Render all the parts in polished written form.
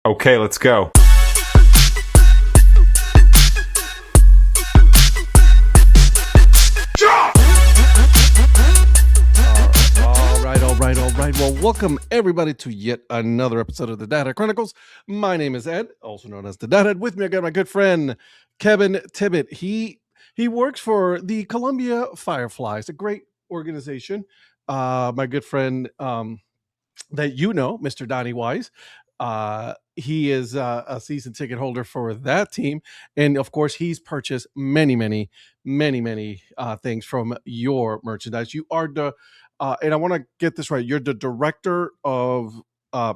Okay, let's go. All right. Well, welcome everybody to yet another episode of the Data Chronicles. My name is Ed, also known as the Dad. With me, I got my good friend Kevin Tibbet. He works for the Columbia Fireflies, a great organization. My good friend that you know, Mr. Donnie Wise. He is a season ticket holder for that team, and of course, he's purchased many things from your merchandise. You are the, and I want to get this right. You're the director of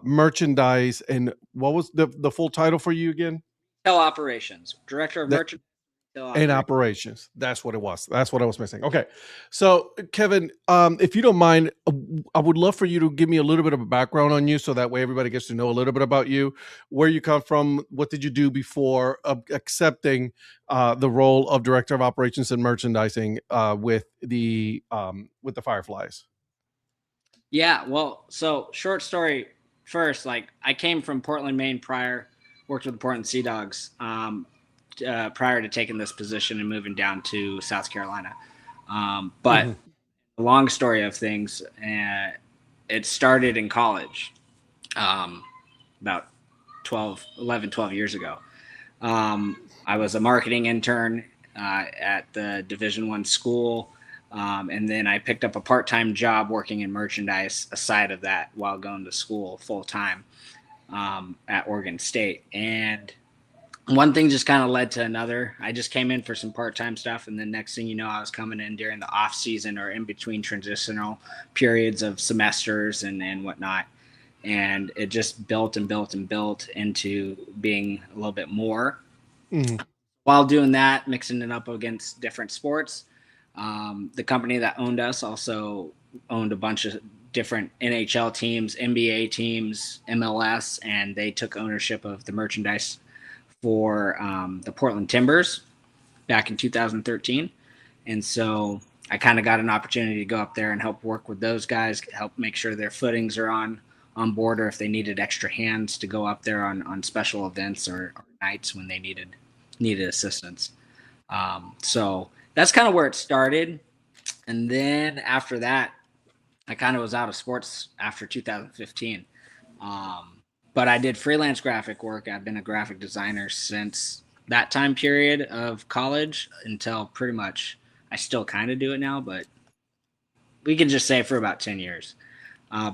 merchandise, and what was the full title for you again? Operations, director of That merchandise. and operations. That's what it was. That's what I was missing. Okay. So, Kevin, if you don't mind, I would love for you to give me a little bit of a background on you so that way everybody gets to know a little bit about you, where you come from, what did you do before accepting the role of director of operations and merchandising with the Fireflies. Yeah, well, so short story first, like I came from Portland, Maine prior, worked with the Portland Sea Dogs prior to taking this position and moving down to South Carolina. But the long story of things, it started in college about 12 years ago. I was a marketing intern at the Division I school. And then I picked up a part-time job working in merchandise aside of that while going to school full-time at Oregon State. And one thing just kind of led to another. I just came in for some part-time stuff, and then next thing you know, I was coming in during the off season or in between transitional periods of semesters and whatnot. And it just built and built and built into being a little bit more. While doing that, mixing it up against different sports. The company that owned us also owned a bunch of different NHL teams, NBA teams, MLS, and they took ownership of the merchandise for the Portland Timbers back in 2013. And so I kind of got an opportunity to go up there and help work with those guys, help make sure their footings are on board, or if they needed extra hands to go up there on special events or nights when they needed assistance. So that's kind of where it started. And then after that, I kind of was out of sports after 2015. But I did freelance graphic work. I've been a graphic designer since that time period of college until pretty much I still kind of do it now, but we can just say for about 10 years.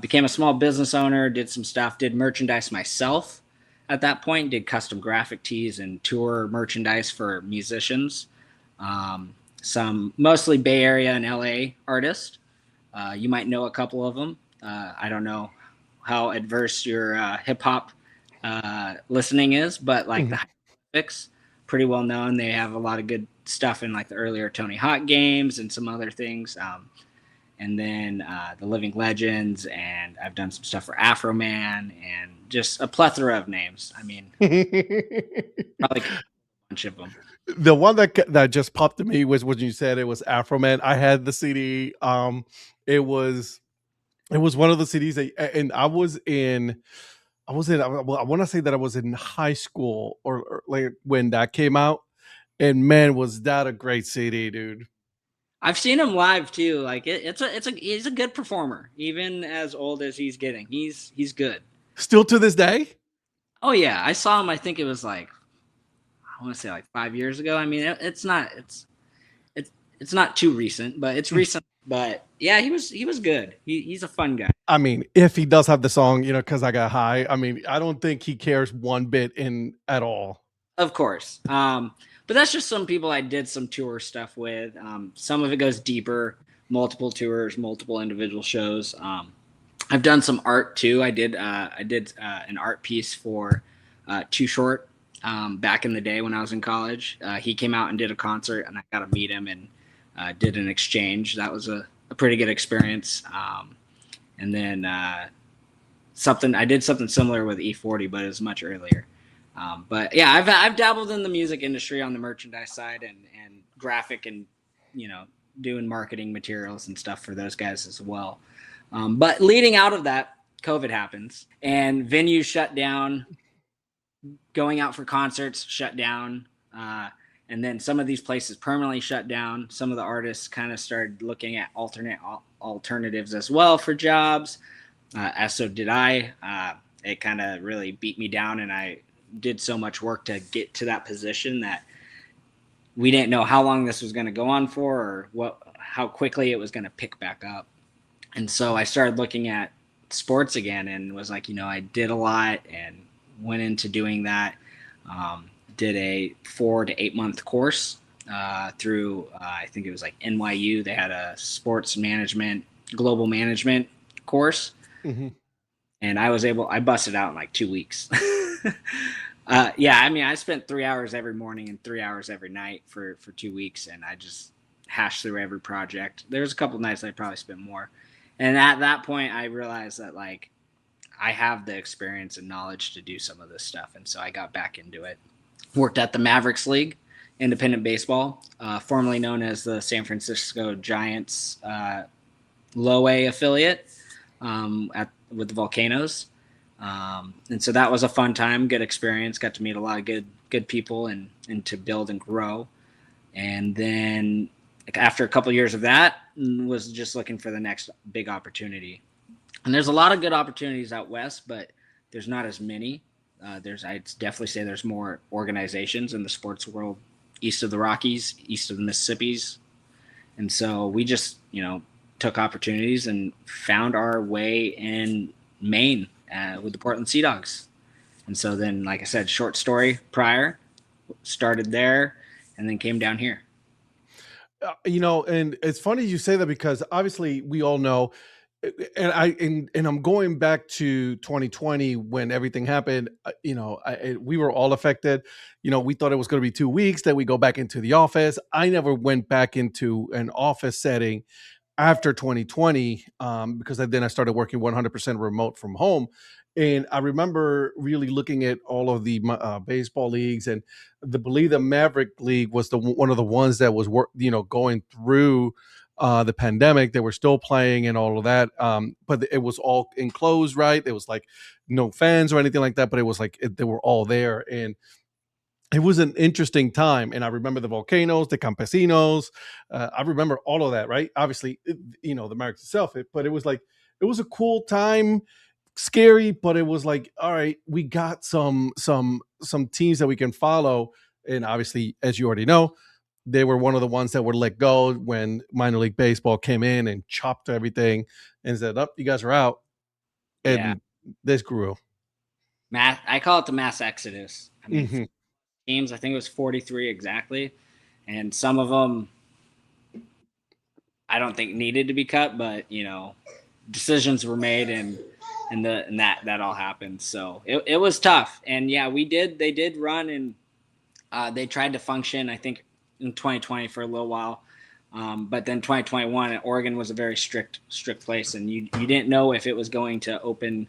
Became a small business owner, did some stuff, did merchandise myself at that point, did custom graphic tees and tour merchandise for musicians. Some mostly Bay Area and LA artists. You might know a couple of them. I don't know how adverse your hip hop listening is, but like the Mavericks, pretty well known. They have a lot of good stuff in like the earlier Tony Hawk games and some other things. And then the Living Legends, and I've done some stuff for Afro Man and just a plethora of names. I mean, probably a bunch of them. The one that just popped to me was when you said it was Afro Man. I had the CD. It was one of the CDs and I want to say that I was in high school or like when that came out, and man, was that a great CD, dude. I've seen him live too. Like he's a good performer, even as old as he's getting. He's good. Still to this day. Oh yeah, I saw him. I think it was like I want to say like 5 years ago. I mean, it's not too recent, but it's recent. But yeah, he was good. He's a fun guy. I mean, if he does have the song, "Cause I Got High," I mean, I don't think he cares one bit in at all. Of course. But that's just some people I did some tour stuff with. Some of it goes deeper, multiple tours, multiple individual shows. I've done some art too. I did an art piece for Too Short back in the day when I was in college. He came out and did a concert, and I got to meet him and did an exchange. That was a pretty good experience. And then I did something similar with E40, but it was much earlier. But yeah, I've dabbled in the music industry on the merchandise side and graphic and doing marketing materials and stuff for those guys as well. But leading out of that, COVID happens and venues shut down. going out for concerts shut down. And then some of these places permanently shut down. Some of the artists kind of started looking at alternatives as well for jobs. As so did I. It kind of really beat me down, and I did so much work to get to that position that we didn't know how long this was going to go on for, or how quickly it was going to pick back up. And so I started looking at sports again, and was like, I did a lot, and went into doing that. Did a 4 to 8 month course through I think it was like NYU. They had a sports management, global management course, Hmm. and I busted out in like 2 weeks. Yeah, I mean, I spent 3 hours every morning and 3 hours every night for 2 weeks, and I just hashed through every project. There's a couple nights I probably spent more, and at that point, I realized that like I have the experience and knowledge to do some of this stuff, and so I got back into it. Worked at the Mavericks League, independent baseball, formerly known as the San Francisco Giants low A affiliate with the Volcanoes. And so that was a fun time, good experience. Got to meet a lot of good people, and to build and grow. And then after a couple of years of that, was just looking for the next big opportunity. And there's a lot of good opportunities out west, but there's not as many. I'd definitely say there's more organizations in the sports world east of the Rockies, east of the Mississippis. And so we just, took opportunities and found our way in Maine with the Portland Sea Dogs. And so then, like I said, short story prior, started there and then came down here. And it's funny you say that because obviously we all know, and I'm going back to 2020 when everything happened. We were all affected. We thought it was going to be 2 weeks that we go back into the office. I never went back into an office setting after 2020, because then I started working 100% remote from home. And I remember really looking at all of the baseball leagues, and believe the Maverick League was one of the ones that was going through the pandemic. They were still playing and all of that, but it was all enclosed, right? It was like no fans or anything like that, but it was like they were all there, and it was an interesting time. And I remember the Volcanoes, the Campesinos. I remember all of that, right? Obviously, the Mavericks itself, but it was like, it was a cool time, scary, but it was like, all right, we got some teams that we can follow. And obviously, as you already know, they were one of the ones that were let go when minor league baseball came in and chopped everything and said, "Up, you guys are out." Yeah. And this grew. I call it the mass exodus. I mean, Hmm. teams, I think it was 43 exactly. And some of them I don't think needed to be cut, but decisions were made, and that all happened. So it was tough. And yeah, they did run, and they tried to function, I think, in 2020 for a little while. But then 2021, Oregon was a very strict place, and you didn't know if it was going to open,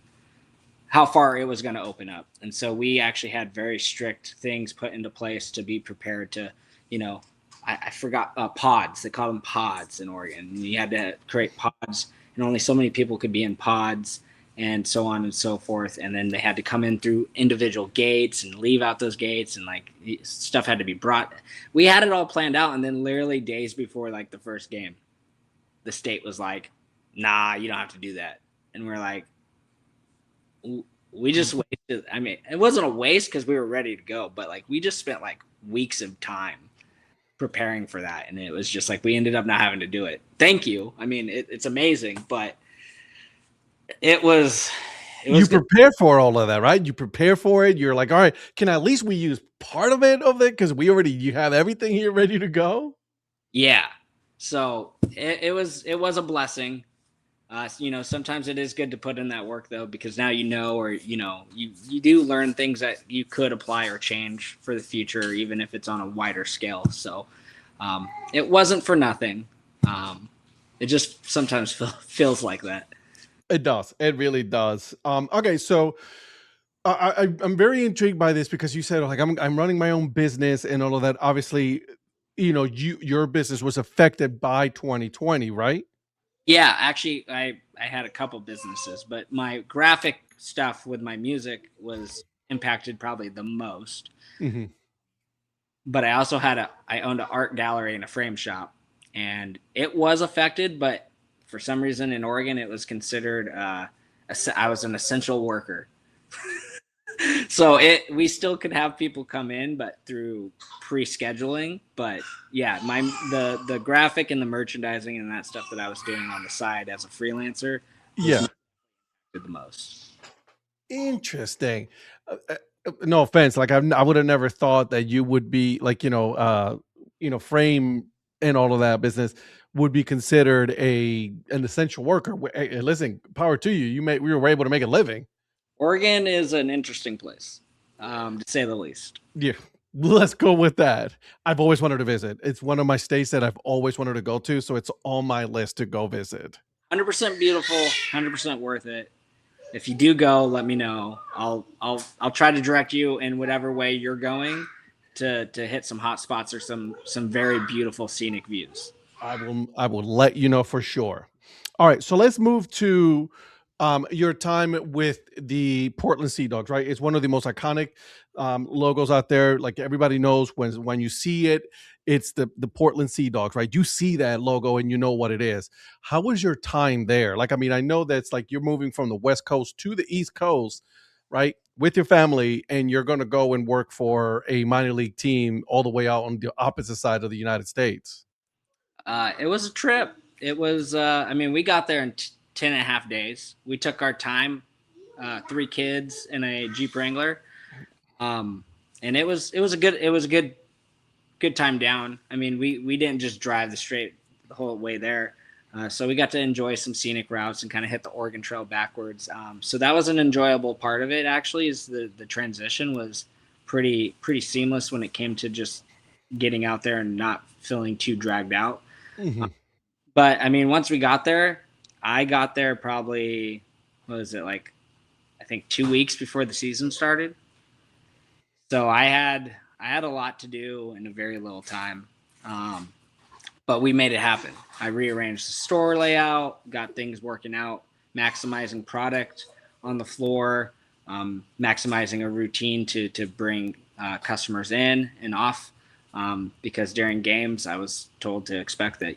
how far it was going to open up. And so we actually had very strict things put into place to be prepared to, you know, I forgot pods. They call them pods in Oregon. And you had to create pods, and only so many people could be in pods, and so on and so forth. And then they had to come in through individual gates and leave out those gates, and like stuff had to be brought. We had it all planned out, and then literally days before like the first game, the state was like, "Nah, you don't have to do that." And we're like, we just wasted. I mean, it wasn't a waste because we were ready to go, but like we just spent like weeks of time preparing for that, and it was just like we ended up not having to do it. Thank you. I mean, it's amazing, but it was You good. prepare for all of that, right? You prepare for it. You're like, all right, can at least we use part of it because you have everything here ready to go. Yeah. So it was a blessing. Sometimes it is good to put in that work though, because now or you do learn things that you could apply or change for the future, even if it's on a wider scale. So it wasn't for nothing. Um, it just sometimes feels like that. It does. It really does. Okay, so I'm very intrigued by this because you said like I'm running my own business and all of that. Obviously, your business was affected by 2020, right? Yeah, actually, I had a couple businesses, but my graphic stuff with my music was impacted probably the most. Hmm. But I owned an art gallery and a frame shop, and it was affected, but for some reason in Oregon it was considered I was an essential worker. So we still could have people come in, but through pre-scheduling. But yeah, the graphic and the merchandising and that stuff that I was doing on the side as a freelancer was Yeah. the most. Interesting. No offense, like I would have never thought that you would be like, frame and all of that business would be considered an essential worker. Hey, listen, power to you. We were able to make a living. Oregon is an interesting place, to say the least. Yeah. Let's go with that. I've always wanted to visit. It's one of my states that I've always wanted to go to, so it's on my list to go visit. 100% beautiful, 100% worth it. If you do go, let me know. I'll try to direct you in whatever way you're going to hit some hot spots or some very beautiful scenic views. I will let you know for sure. All right, so let's move to your time with the Portland Sea Dogs. Right, it's one of the most iconic logos out there. Like everybody knows when you see it, it's the Portland Sea Dogs. Right, you see that logo and you know what it is. How was your time there? Like, I mean, I know that's like you're moving from the West Coast to the East Coast, right, with your family, and you're going to go and work for a minor league team all the way out on the opposite side of the United States. It was a trip. It was, I mean, we got there in 10 and a half days. We took our time, three kids in a Jeep Wrangler. Um, and it was a good time down. I mean, we didn't just drive the whole way there. So we got to enjoy some scenic routes and kind of hit the Oregon Trail backwards. So that was an enjoyable part of it. Actually, is the transition was pretty seamless when it came to just getting out there and not feeling too dragged out. Mhm. But I mean, once we got there, I got there probably, what was it, like, I think 2 weeks before the season started. So I had a lot to do in a very little time. Um, but we made it happen. I rearranged the store layout, got things working out, maximizing product on the floor, maximizing a routine to bring customers in and off. Because during games, I was told to expect that,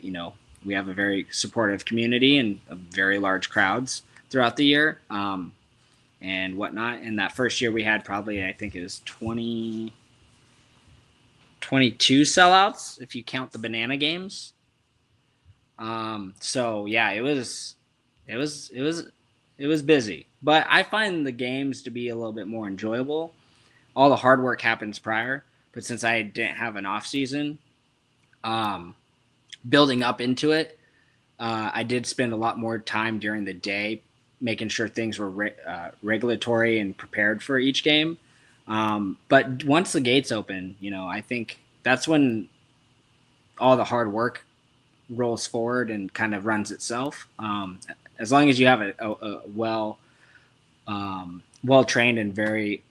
we have a very supportive community and very large crowds throughout the year, and whatnot. And that first year we had probably, I think it was 22 sellouts if you count the banana games. So yeah, it was it was it was busy, but I find the games to be a little bit more enjoyable. All the hard work happens prior, but since I didn't have an off season, um, building up into it, I did spend a lot more time during the day making sure things were regulatory and prepared for each game. But once the gates open, I think that's when all the hard work rolls forward and kind of runs itself. As long as you have a well trained and very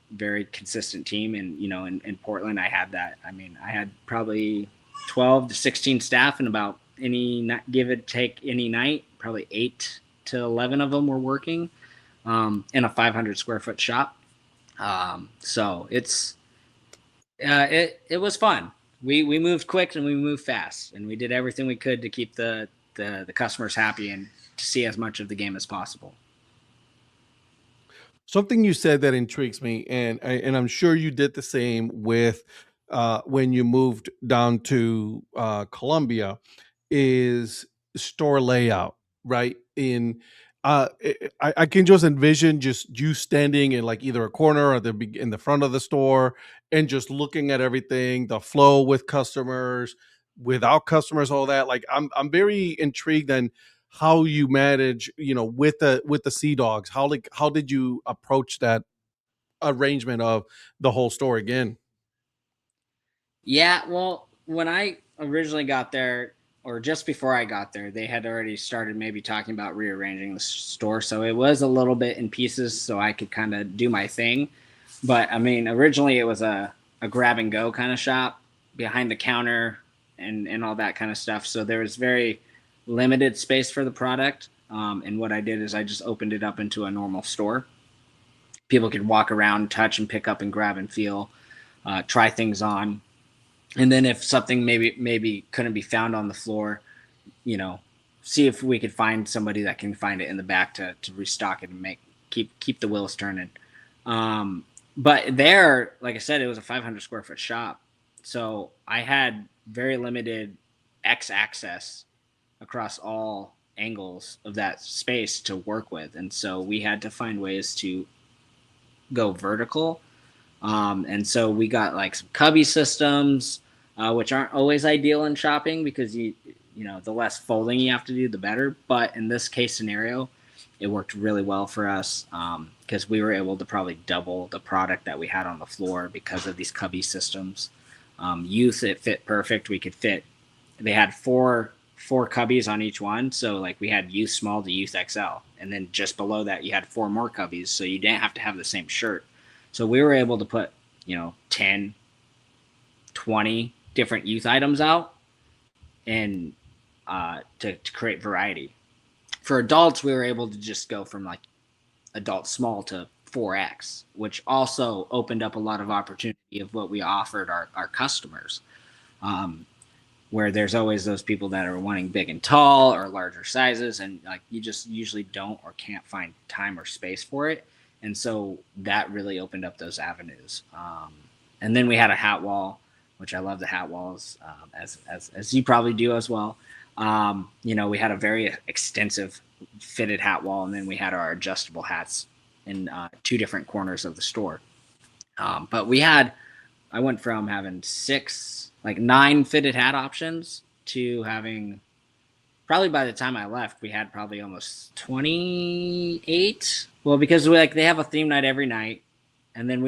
consistent team, and in Portland, I had that. I mean, I had probably 12 to 16 staff, and about give it take any night, probably 8 to 11 of them were working in a 500 square foot shop. So it was fun. We moved quick and we moved fast, and we did everything we could to keep the customers happy and to see as much of the game as possible. Something you said that intrigues me, and I'm sure you did the same with when you moved down to Columbia, is store layout, right? I can just envision just you standing in like either a corner or in the front of the store and just looking at everything, the flow with customers, without customers, all that. Like I'm very intrigued in how you manage, with the Sea Dogs. How did you approach that arrangement of the whole store again? Yeah, well, when I originally got there, or just before I got there, they had already started maybe talking about rearranging the store. So it was a little bit in pieces so I could kind of do my thing. But I mean, originally it was a grab and go kind of shop behind the counter and all that kind of stuff. So there was very limited space for the product. And what I did is I just opened it up into a normal store people could walk around, touch and pick up and grab and feel, try things on. And then if something maybe couldn't be found on the floor, you know, see if we could find somebody that can find it in the back to restock it and keep the wheels turning. But there, like I said, it was a 500 square foot shop, so I had very limited X access across all angles of that space to work with, and so we had to find ways to go vertical. And so we got like some cubby systems, which aren't always ideal in shopping because the less folding you have to do, the better. But in this case scenario, it worked really well for us because we were able to probably double the product that we had on the floor because of these cubby systems. Youth, it fit perfect. We could fit. They had four cubbies on each one, so like we had youth small to youth XL, and then just below that you had four more cubbies, so you didn't have to have the same shirt. So we were able to put 10, 20 different youth items out and to create variety. For adults, we were able to just go from like adult small to 4X, which also opened up a lot of opportunity of what we offered our customers. Where there's always those people that are wanting big and tall or larger sizes, and like you just usually don't or can't find time or space for it. And so that really opened up those avenues. And then we had a hat wall, which I love the hat walls, as you probably do as well. We had a very extensive fitted hat wall, and then we had our adjustable hats in two different corners of the store. But I went from having nine fitted hat options to having, probably by the time I left, we had probably almost 28. Well, because they have a theme night every night, and then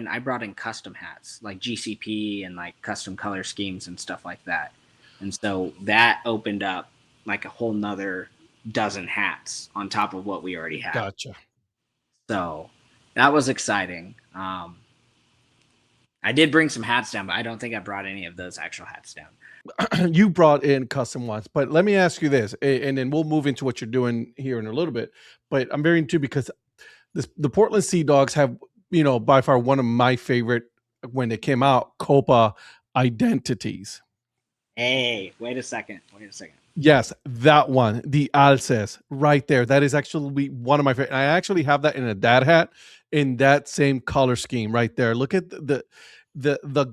I brought in custom hats like GCP and like custom color schemes and stuff like that. And so that opened up like a whole nother dozen hats on top of what we already had. Gotcha. So that was exciting. I did bring some hats down, but I don't think I brought any of those actual hats down. You brought in custom ones, but let me ask you this, and then we'll move into what you're doing here in a little bit. But I'm very into, because the Portland Sea Dogs have, by far one of my favorite when they came out, Copa identities. Hey, wait a second. Yes, that one, the Alces, right there. That is actually one of my favorite. I actually have that in a dad hat in that same color scheme right there. Look at the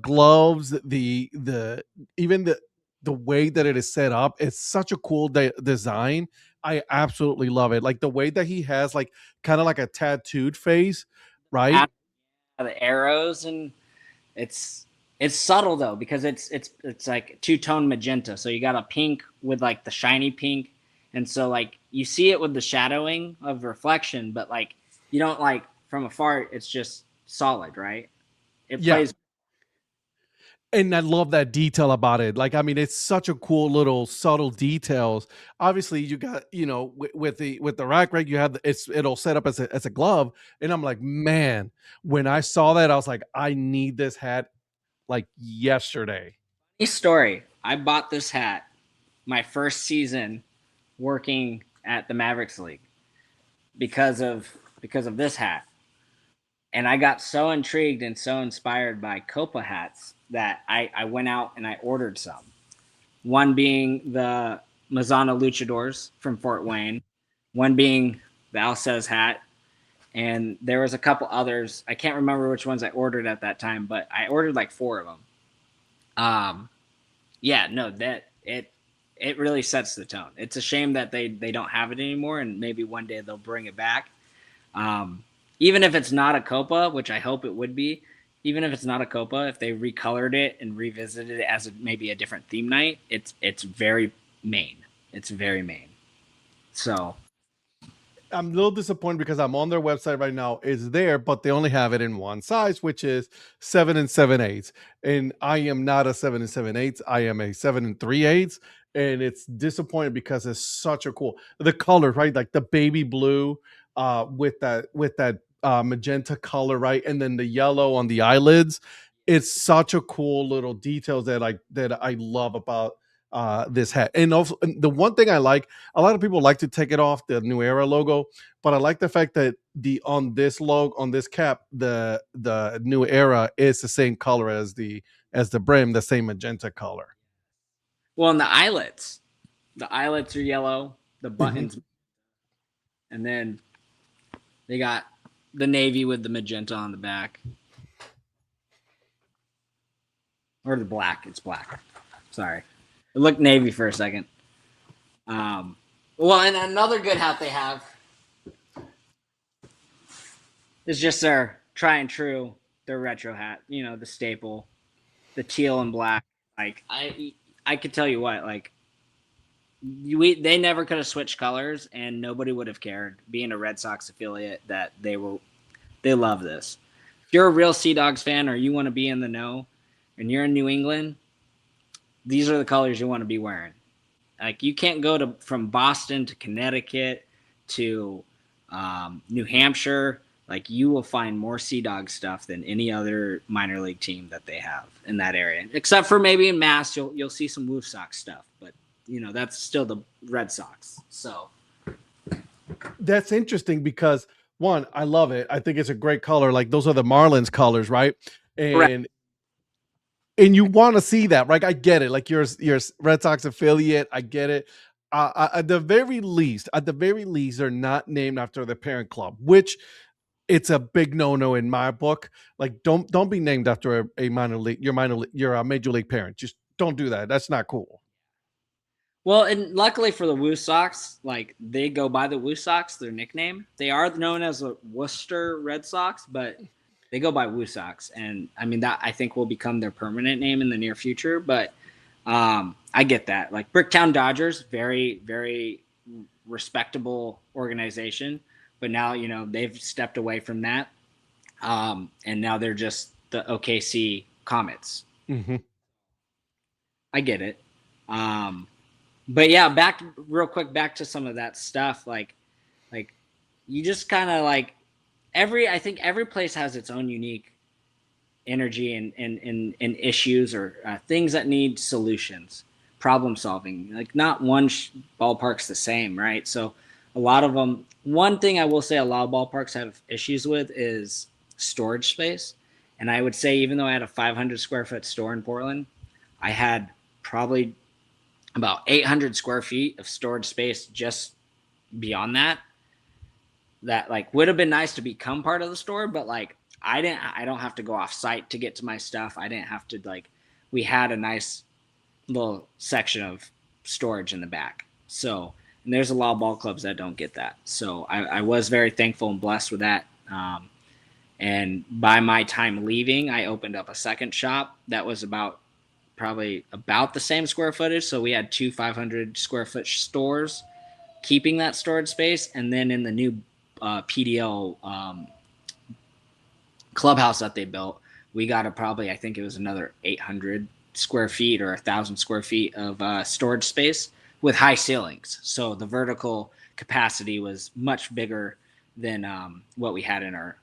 gloves, the even the way that it is set up. It's such a cool design. I absolutely love it. Like the way that he has like kind of like a tattooed face, right? The arrows, and it's subtle though, because it's like two-tone magenta. So you got a pink with like the shiny pink, and so like you see it with the shadowing of reflection, but like you don't, like from afar it's just solid, right? It plays. And I love that detail about it. Like, I mean, it's such a cool little subtle details. Obviously, you got, with the rack, right? You have it'll set up as a glove, and I'm like, man, when I saw that, I was like, I need this hat like yesterday. Story. I bought this hat my first season working at the Mavericks League because of this hat. And I got so intrigued and so inspired by Copa hats that I went out and I ordered some. One being the Mazzana Luchadors from Fort Wayne, one being the Alces hat, and there was a couple others. I can't remember which ones I ordered at that time, but I ordered like 4 of them. That it really sets the tone. It's a shame that they don't have it anymore, and maybe one day they'll bring it back. Even if it's not a Copa, which I hope it would be, even if it's not a Copa, if they recolored it and revisited it as maybe a different theme night, it's very main. It's very main. So I'm a little disappointed because I'm on their website right now. It's there, but they only have it in one size, which is 7 7/8. And I am not a 7 7/8. I am a 7 3/8. And it's disappointing because it's such a cool, the color, right? Like the baby blue with that magenta color, right? And then the yellow on the eyelids. It's such a cool little details that I love this hat. And also, and the one thing I like, a lot of people like to take it off the New Era logo, but I like the fact that the on this logo on this cap, the New Era is the same color as the brim, the same magenta color. Well, and the eyelets are yellow, the buttons, and then they got the navy with the magenta on the back. Or the black. It's black. Sorry. It looked navy for a second. Well, and another good hat they have is just their try and true, their retro hat. You know, the staple, the teal and black. Like I could tell you what, like they never could have switched colors, and nobody would have cared. Being a Red Sox affiliate, that they love this. If you're a real Sea Dogs fan, or you want to be in the know, and you're in New England, these are the colors you want to be wearing. Like you can't go from Boston to Connecticut to New Hampshire. Like you will find more Sea Dog stuff than any other minor league team that they have in that area, except for maybe in Mass, you'll see some Wolf Sox stuff, but that's still the Red Sox. So That's interesting because one, I love it. I think it's a great color. Like those are the Marlins colors, right? correct. And you want to see that, right? I get it. Like you're a Red Sox affiliate. I get it. At the very least, they're not named after the parent club, which it's a big no-no in my book. Like don't be named after a minor league, your a major league parent. Just don't do that. That's not cool. Well, and luckily for the Woo Sox, like they go by the Woo Sox, their nickname. They are known as the Worcester Red Sox, but they go by Woo Sox, and I mean that I think will become their permanent name in the near future. But I get that. Like Bricktown Dodgers, very very respectable organization, but now they've stepped away from that, and now they're just the OKC Comets. Mm-hmm. I get it. But yeah, real quick back to some of that stuff. Like you just kind of like I think every place has its own unique energy and issues or things that need solutions, problem solving. Like not one ballpark's the same, right? So a lot of them. One thing I will say a lot of ballparks have issues with is storage space. And I would say even though I had a 500 square foot store in Portland, I had probably about 800 square feet of storage space just beyond that like would have been nice to become part of the store, but like I don't have to go off site to get to my stuff. I didn't have to we had a nice little section of storage in the back. So, and there's a lot of ball clubs that don't get that. So I was very thankful and blessed with that. And by my time leaving, I opened up a second shop that was probably about the same square footage. So we had two 500 square foot stores keeping that storage space. And then in the new PDL clubhouse that they built, we got I think it was another 800 square feet or 1,000 square feet of storage space with high ceilings. So the vertical capacity was much bigger than what we had in our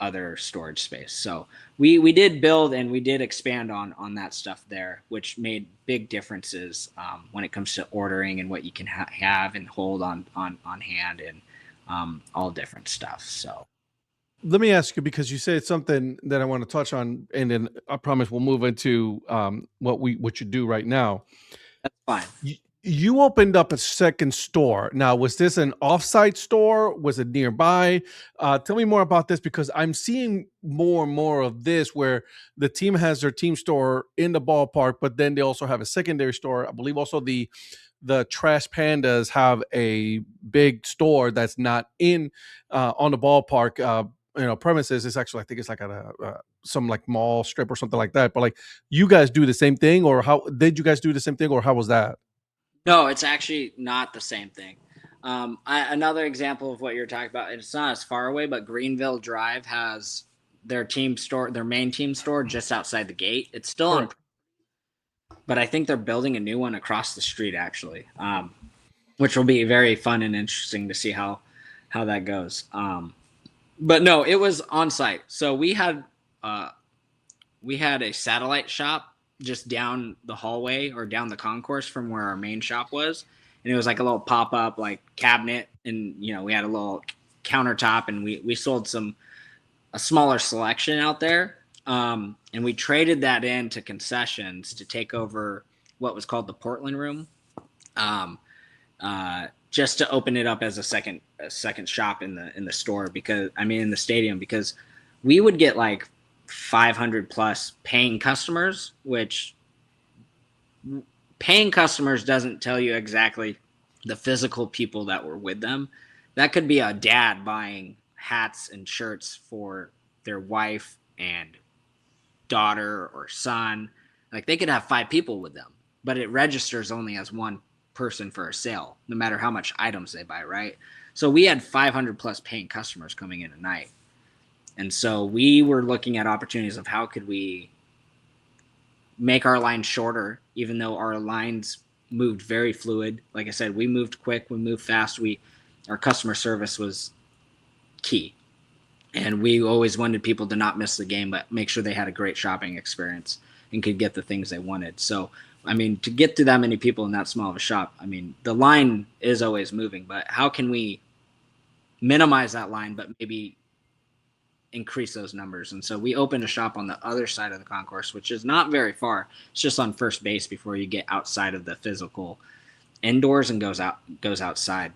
other storage space. So we did build and we did expand on that stuff there, which made big differences when it comes to ordering and what you can have and hold on hand and all different stuff. So let me ask you, because you said something that I want to touch on, and then I promise we'll move into what you do right now. That's fine. You opened up a second store. Now, was this an offsite store? Was it nearby? Tell me more about this, because I'm seeing more and more of this where the team has their team store in the ballpark, but then they also have a secondary store. I believe also the Trash Pandas have a big store that's not in on the ballpark premises. It's actually, I think it's like at some like mall strip or something like that. But like, you guys do the same thing, or how did you guys do the same thing, or how was that? No, it's actually not the same thing. Another example of what you're talking about, it's not as far away, but Greenville Drive has their main team store just outside the gate. It's still on, but I think they're building a new one across the street actually, which will be very fun and interesting to see how that goes. But no, it was on site. So we had a satellite shop just down the hallway or down the concourse from where our main shop was. And it was like a little pop-up like cabinet, and we had a little countertop, and we sold a smaller selection out there. And we traded that into concessions to take over what was called the Portland room. Um, just to open it up as a second shop in the store, because in the stadium, because we would get like 500 plus paying customers, which paying customers doesn't tell you exactly the physical people that were with them. That could be a dad buying hats and shirts for their wife and daughter or son. Like, they could have 5 people with them, but it registers only as one person for a sale, no matter how much items they buy, right? So we had 500 plus paying customers coming in a night. And so we were looking at opportunities of how could we make our lines shorter, even though our lines moved very fluid. Like I said, we moved quick, we moved fast. Our customer service was key. And we always wanted people to not miss the game, but make sure they had a great shopping experience and could get the things they wanted. So, to get to that many people in that small of a shop, the line is always moving, but how can we minimize that line, but maybe increase those numbers? And so we opened a shop on the other side of the concourse, which is not very far. It's just on first base before you get outside of the physical indoors and goes outside,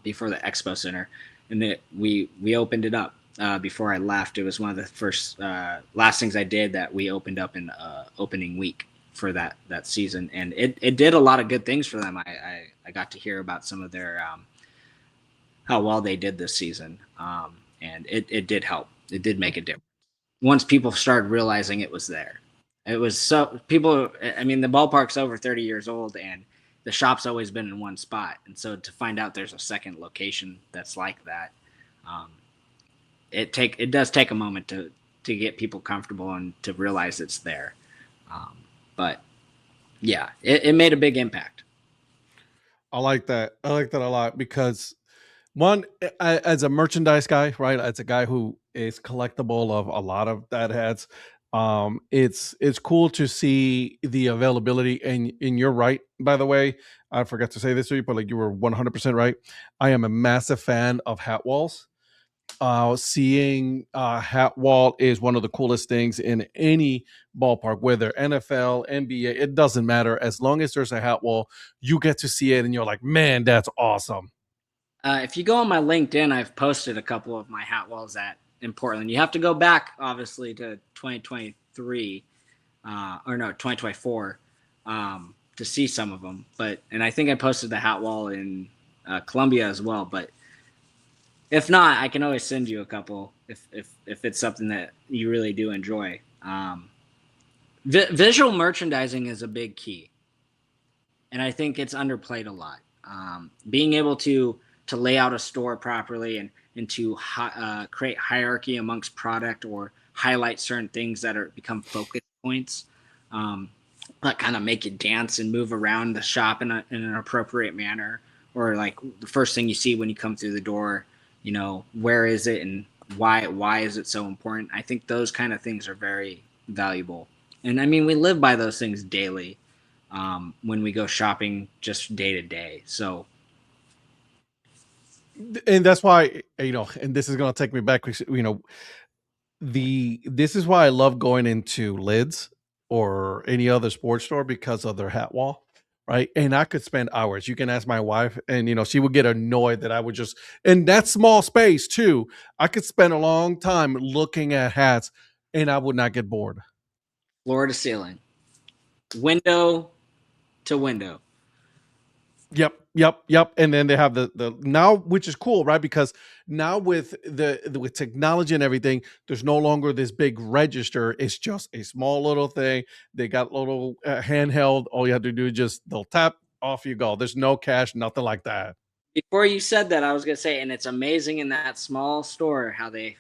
before the expo center. And we opened it up before I left. It was one of the first last things I did that we opened up in opening week for that season, and it did a lot of good things for them. I got to hear about some of their how well they did this season, and it did help. It did make a difference once people started realizing it was there. It was so people. The ballpark's over 30 years old, and the shop's always been in one spot. And so to find out there's a second location that's like that, it does take a moment to get people comfortable and to realize it's there. But yeah, it made a big impact. I like that. I like that a lot because one, as a merchandise guy, right? As a guy who is collectible of a lot of dad hats, it's cool to see the availability. And you're right, by the way. I forgot to say this to you, but like, you were 100% right. I am a massive fan of hat walls. Seeing hat wall is one of the coolest things in any ballpark, whether NFL, NBA, it doesn't matter. As long as there's a hat wall, you get to see it, and you're like, man, that's awesome. If you go on my LinkedIn, I've posted a couple of my hat walls in Portland. You have to go back, obviously, to 2023, or no, 2024, to see some of them. And I think I posted the hat wall in Columbia as well. But if not, I can always send you a couple if it's something that you really do enjoy. Visual merchandising is a big key, and I think it's underplayed a lot. Being able to lay out a store properly and to create hierarchy amongst product, or highlight certain things that become focus points, that kind of make you dance and move around the shop in an appropriate manner, or like the first thing you see when you come through the door, where is it and why is it so important? I think those kind of things are very valuable. And we live by those things daily, when we go shopping just day to day. So, And that's why, and this is going to take me back, this is why I love going into Lids or any other sports store, because of their hat wall, right? And I could spend hours. You can ask my wife, and she would get annoyed that I would just, in that small space too, I could spend a long time looking at hats, and I would not get bored. floor to ceiling, window to window. Yep. And then they have the now, which is cool, right? Because now with with technology and everything, there's no longer this big register. It's just a small little thing. They got little handheld. All you have to do is just they'll tap, off you go. There's no cash, nothing like that. Before you said that, I was gonna say, and it's amazing in that small store how they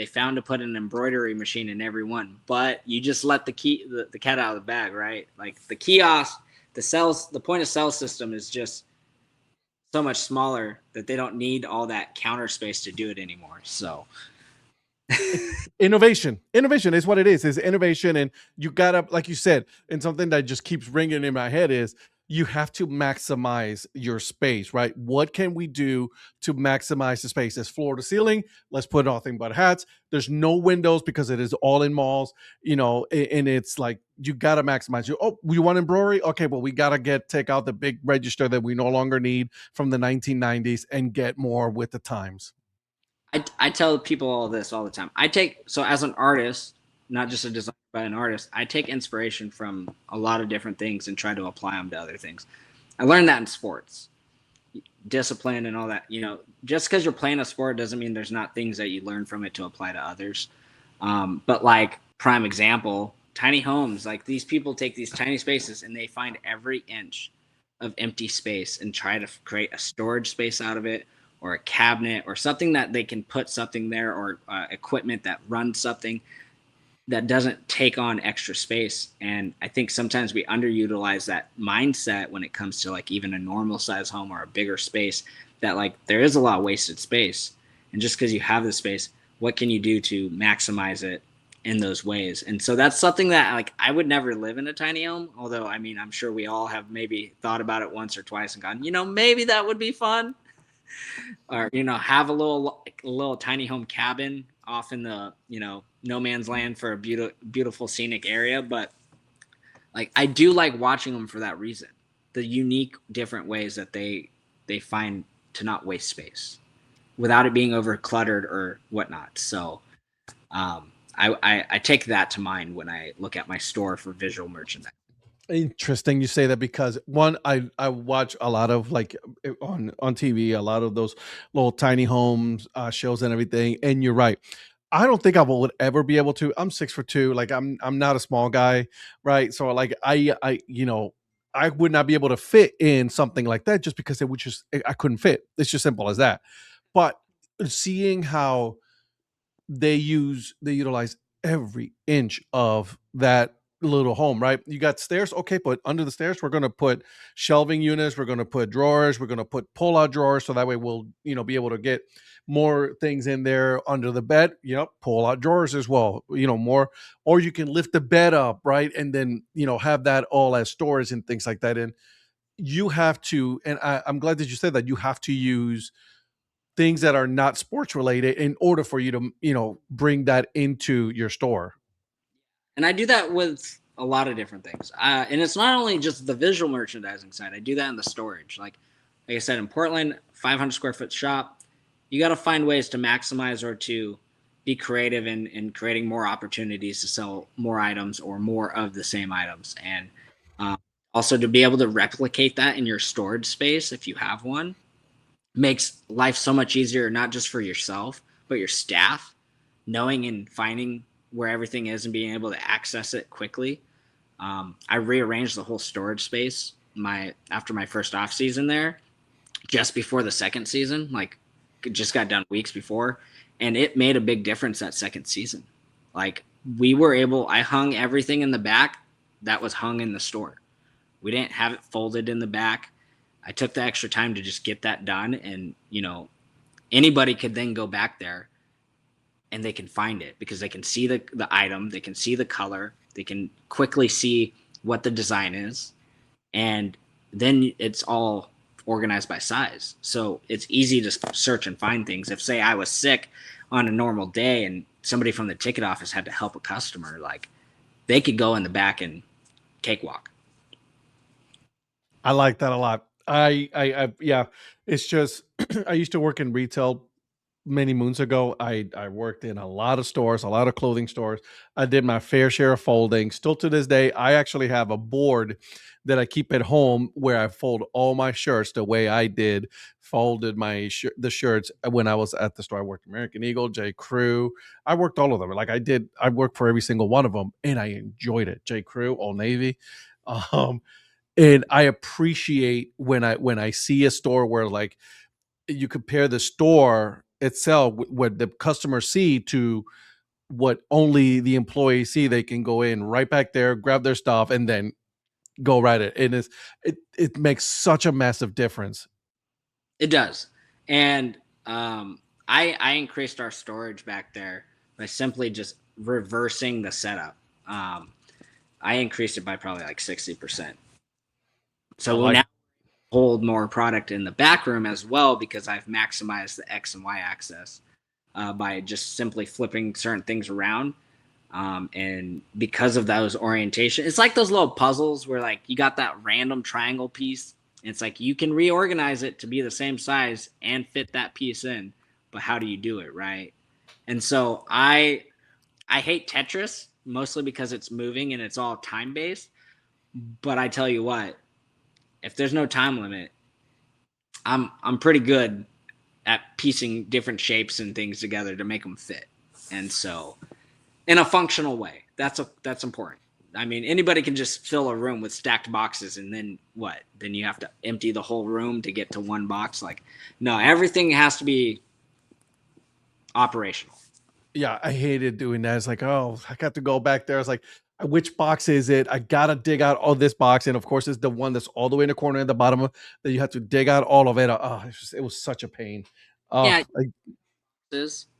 found to put an embroidery machine in every one. But you just let the cat out of the bag, right? Like the kiosk, the point of sale system is just so much smaller that they don't need all that counter space to do it anymore. So Innovation is what it is innovation. And you gotta, like you said, and something that just keeps ringing in my head is you have to maximize your space, right? What can we do to maximize the space? There's floor to ceiling, let's put nothing but hats. There's no windows because it is all in malls, and it's like you gotta maximize. You want embroidery? Okay, well, we gotta take out the big register that we no longer need from the 1990s and get more with the times. I tell people all this all the time. So as an artist, not just a designer, but an artist, I take inspiration from a lot of different things and try to apply them to other things. I learned that in sports, discipline and all that. Just because you're playing a sport doesn't mean there's not things that you learn from it to apply to others. But like prime example, tiny homes, like these people take these tiny spaces and they find every inch of empty space and try to create a storage space out of it, or a cabinet or something that they can put something there, or equipment that runs something that doesn't take on extra space. And I think sometimes we underutilize that mindset when it comes to like even a normal size home or a bigger space, that like there is a lot of wasted space. And just because you have the space, what can you do to maximize it in those ways? And so that's something that like I would never live in a tiny home, although I mean I'm sure we all have maybe thought about it once or twice and gone, maybe that would be fun. Or have a little tiny home cabin off in the no man's land for a beautiful scenic area. But like I do like watching them for that reason, the unique different ways that they find to not waste space without it being over cluttered or whatnot. So I take that to mind when I look at my store for visual merchandise. Interesting you say that, because one, I watch a lot of like on TV, a lot of those little tiny homes shows and everything. And you're right. I don't think I would ever be able to. I'm 6'2", like I'm not a small guy, right? So like I would not be able to fit in something like that, just because it would just I couldn't fit. It's just simple as that. But seeing how they utilize every inch of that little home, right? You got stairs, okay, but under the stairs we're going to put shelving units, we're going to put drawers, we're going to put pull out drawers, so that way we'll be able to get more things in there. Under the bed, pull out drawers as well, more. Or you can lift the bed up, right, and then have that all as storage and things like that. And you have to, and I'm glad that you said that, you have to use things that are not sports related in order for you to bring that into your store. And I do that with a lot of different things. And it's not only just the visual merchandising side. I do that in the storage. Like I said, in Portland, 500 square foot shop, you got to find ways to maximize or to be creative in creating more opportunities to sell more items or more of the same items. And um, also to be able to replicate that in your storage space, if you have one, makes life so much easier, not just for yourself, but your staff, knowing and finding where everything is and being able to access it quickly. I rearranged the whole storage space after my first off season there, just before the second season. Like, it just got done weeks before, and it made a big difference that second season. Like, I hung everything in the back that was hung in the store. We didn't have it folded in the back. I took the extra time to just get that done, and anybody could then go back there and they can find it because they can see the item, they can see the color, they can quickly see what the design is, and then it's all organized by size. So it's easy to search and find things. If say I was sick on a normal day and somebody from the ticket office had to help a customer, like they could go in the back and cakewalk. I like that a lot. Yeah, it's just I used to work in retail many moons ago. I worked in a lot of stores, a lot of clothing stores. I did my fair share of folding. Still to this day, I actually have a board that I keep at home where I fold all my shirts the way I did folded the shirts when I was at the store. I worked American Eagle, J. Crew. I worked all of them. Like I worked for every single one of them, and I enjoyed it. J. Crew, Old Navy. Um, and I appreciate when I see a store where like you compare the store itself, what the customers see, to what only the employees see. They can go in right back there, grab their stuff, and then go right it. And it makes such a massive difference. It does. And I increased our storage back there by simply just reversing the setup. Um, I increased it by probably like 60%. I So we'll like. now hold more product in the back room as well because I've maximized the X and Y axis by just simply flipping certain things around. And because of those orientation, it's like those little puzzles where like you got that random triangle piece. And it's like you can reorganize it to be the same size and fit that piece in, but how do you do it, right? And so I hate Tetris mostly because it's moving and it's all time based. But I tell you what, if there's no time limit, I'm pretty good at piecing different shapes and things together to make them fit. And so in a functional way, that's important. I mean, anybody can just fill a room with stacked boxes and then what? Then you have to empty the whole room to get to one box. Like, no, everything has to be operational. Yeah, I hated doing that. It's like, oh, I got to go back there. It's like, which box is it? I gotta dig out all this box, and of course, it's the one that's all the way in the corner at the bottom of that you have to dig out all of it. Oh, it was such a pain. Oh, Yeah,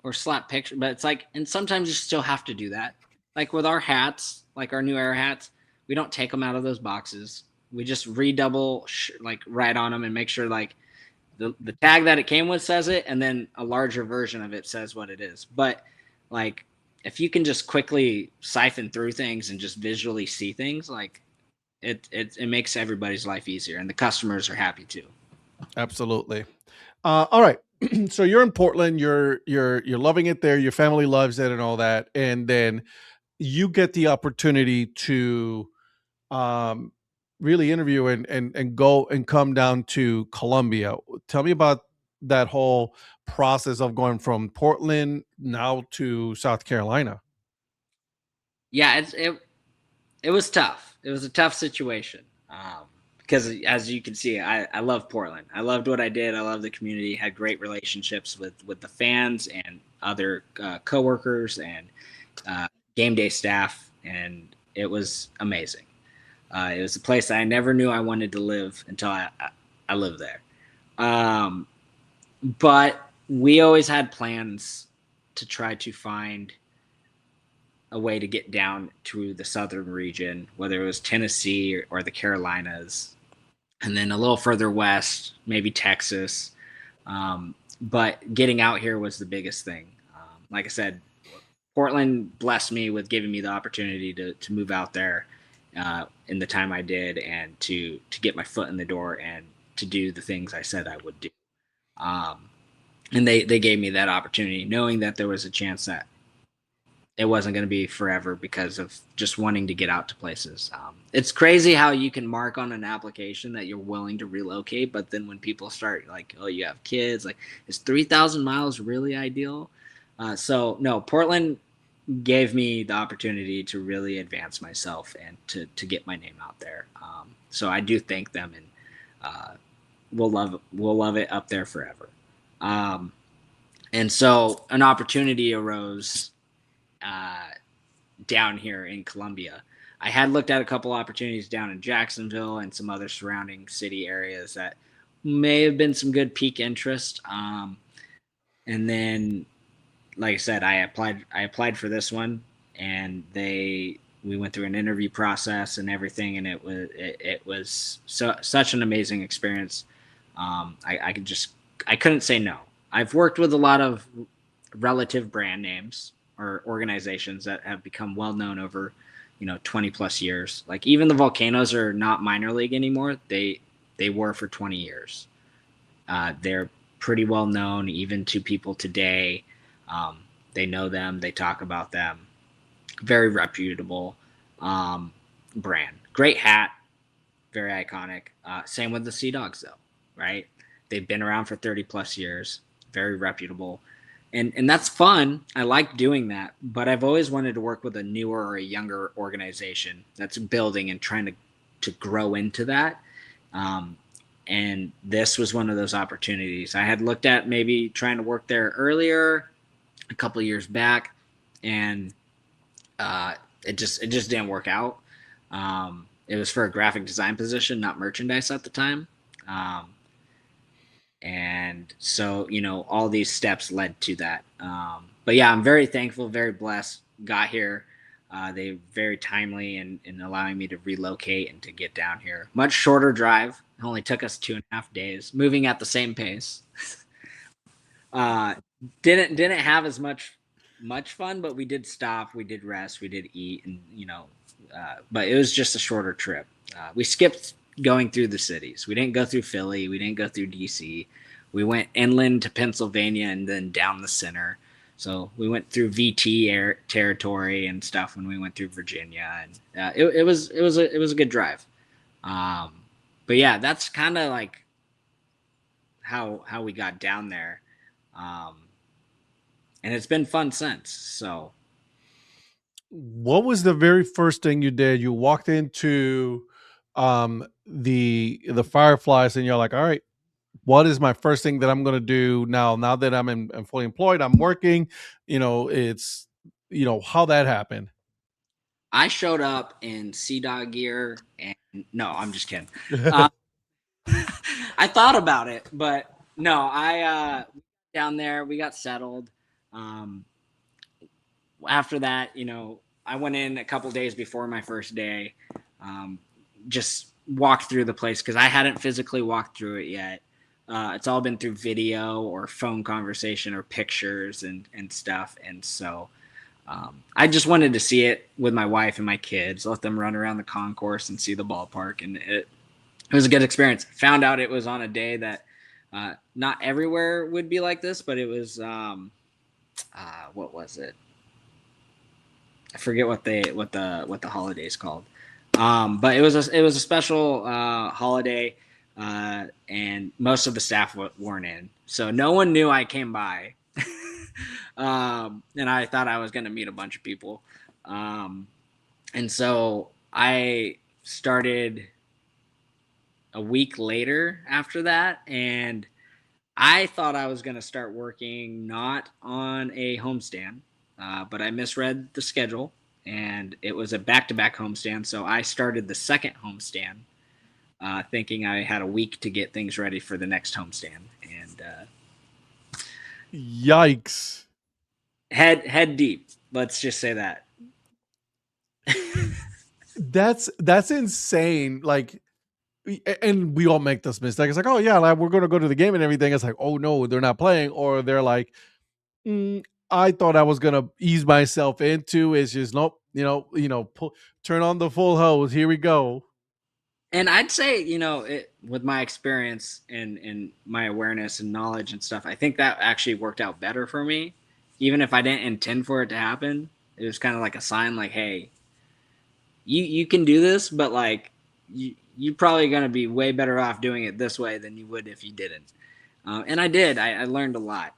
or slap picture, but it's like, and sometimes you still have to do that. Like with our hats, like our new Air hats, we don't take them out of those boxes. We just redouble like right on them and make sure like the tag that it came with says it, and then a larger version of it says what it is. But like if you can just quickly siphon through things and just visually see things, like it makes everybody's life easier, and the customers are happy too. absolutely. All right. So you're in Portland. You're loving it there. Your family loves it and all that, and then you get the opportunity to um, really interview and go and come down to Columbia. Tell me about that whole process of going from Portland now to South Carolina. Yeah, it was tough. It was a tough situation. Because as you can see, I love Portland. I loved what I did. I love the community. Had great relationships with the fans and other coworkers and uh, game day staff, and it was amazing. It was a place I never knew I wanted to live until I lived there. Um, but we always had plans to try to find a way to get down to the southern region, whether it was Tennessee or the Carolinas, and then a little further west, maybe Texas. But getting out here was the biggest thing. Like I said, Portland blessed me with giving me the opportunity to move out there in the time I did, and to get my foot in the door and to do the things I said I would do. Um, and they gave me that opportunity, knowing that there was a chance that it wasn't going to be forever because of just wanting to get out to places. It's crazy how you can mark on an application that you're willing to relocate, but then when people start like, oh, you have kids, like, is 3,000 miles really ideal? So no, Portland gave me the opportunity to really advance myself and to get my name out there. So I do thank them, and uh, we'll love it up there forever. Um, and so an opportunity arose uh, down here in Columbia. I had looked at a couple opportunities down in Jacksonville and some other surrounding city areas that may have been some good peak interest. And then, like I said, I applied. I applied for this one, and we went through an interview process and everything, and it was such an amazing experience. I could just I couldn't say no. I've worked with a lot of relative brand names or organizations that have become well known over 20 plus years. Like even the Volcanoes are not minor league anymore. They were for 20 years. They're pretty well known even to people today. um, they know them, they talk about them. Very reputable brand. Great hat, very iconic. Same with the Sea Dogs, though, right? They've been around for 30 plus years, very reputable. And that's fun. I like doing that, but I've always wanted to work with a newer or a younger organization that's building and trying to grow into that. Um, and this was one of those opportunities. I had looked at maybe trying to work there earlier, a couple of years back, and uh, it just didn't work out. It was for a graphic design position, not merchandise at the time. Um, and so all these steps led to that. But yeah, I'm very thankful, very blessed. Got here. They very timely in allowing me to relocate and to get down here. Much shorter drive. It only took us 2.5 days, moving at the same pace. uh, didn't have as much fun, but we did stop, we did rest, we did eat, and but it was just a shorter trip. We skipped going through the cities. We didn't go through Philly. We didn't go through DC. We went inland to Pennsylvania and then down the center. So we went through VT territory and stuff when we went through Virginia, and it was a good drive. Um, but yeah, that's kind of like how we got down there, um, and it's been fun since. So What was the very first thing you did? You walked into the Fireflies and you're like, all right, what is my first thing that I'm going to do now that I'm fully employed, I'm working, it's how that happened. I showed up in Sea Dog gear, and no, I'm just kidding. Uh, I thought about it, but no, I down there we got settled. Um, After that, I went in a couple days before my first day, um, just walked through the place because I hadn't physically walked through it yet. It's all been through video or phone conversation or pictures and stuff, and so I just wanted to see it with my wife and my kids, let them run around the concourse and see the ballpark, and it was a good experience. Found out it was on a day that not everywhere would be like this, but it was what was it? I forget what the holiday's called. But it was a special holiday, and most of the staff weren't in, so no one knew I came by. And I thought I was going to meet a bunch of people, um, and so I started a week later after that, and I thought I was going to start working not on a homestand, but I misread the schedule, and it was a back-to-back homestand. So I started the second homestand, thinking I had a week to get things ready for the next homestand, and Yikes. head deep. Let's just say that. That's insane. Like, and we all make this mistake. It's like, oh yeah, like, we're gonna go to the game and everything. It's like, oh no, they're not playing, or they're like, I thought I was gonna ease myself into. It's just nope. Turn on the full hose. Here we go. And I'd say, with my experience and my awareness and knowledge and stuff, I think that actually worked out better for me. Even if I didn't intend for it to happen, it was kind of like a sign, like, hey, you can do this, but like you're probably going to be way better off doing it this way than you would if you didn't. And I did. I learned a lot.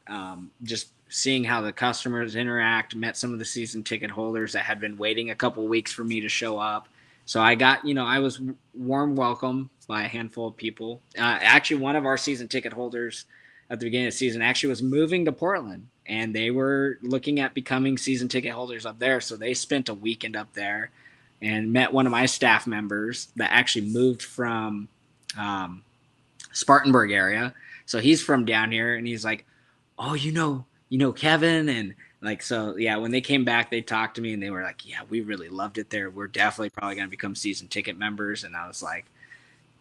Just seeing how the customers interact, met some of the season ticket holders that had been waiting a couple weeks for me to show up. So I was warm welcome by a handful of people. Actually, one of our season ticket holders at the beginning of the season actually was moving to Portland, and they were looking at becoming season ticket holders up there. So they spent a weekend up there and met one of my staff members that actually moved from um, Spartanburg area. So he's from down here, and he's like, "Oh, Kevin," and like, so yeah. When they came back, they talked to me, and they were like, "Yeah, we really loved it there. We're definitely probably going to become season ticket members." And I was like,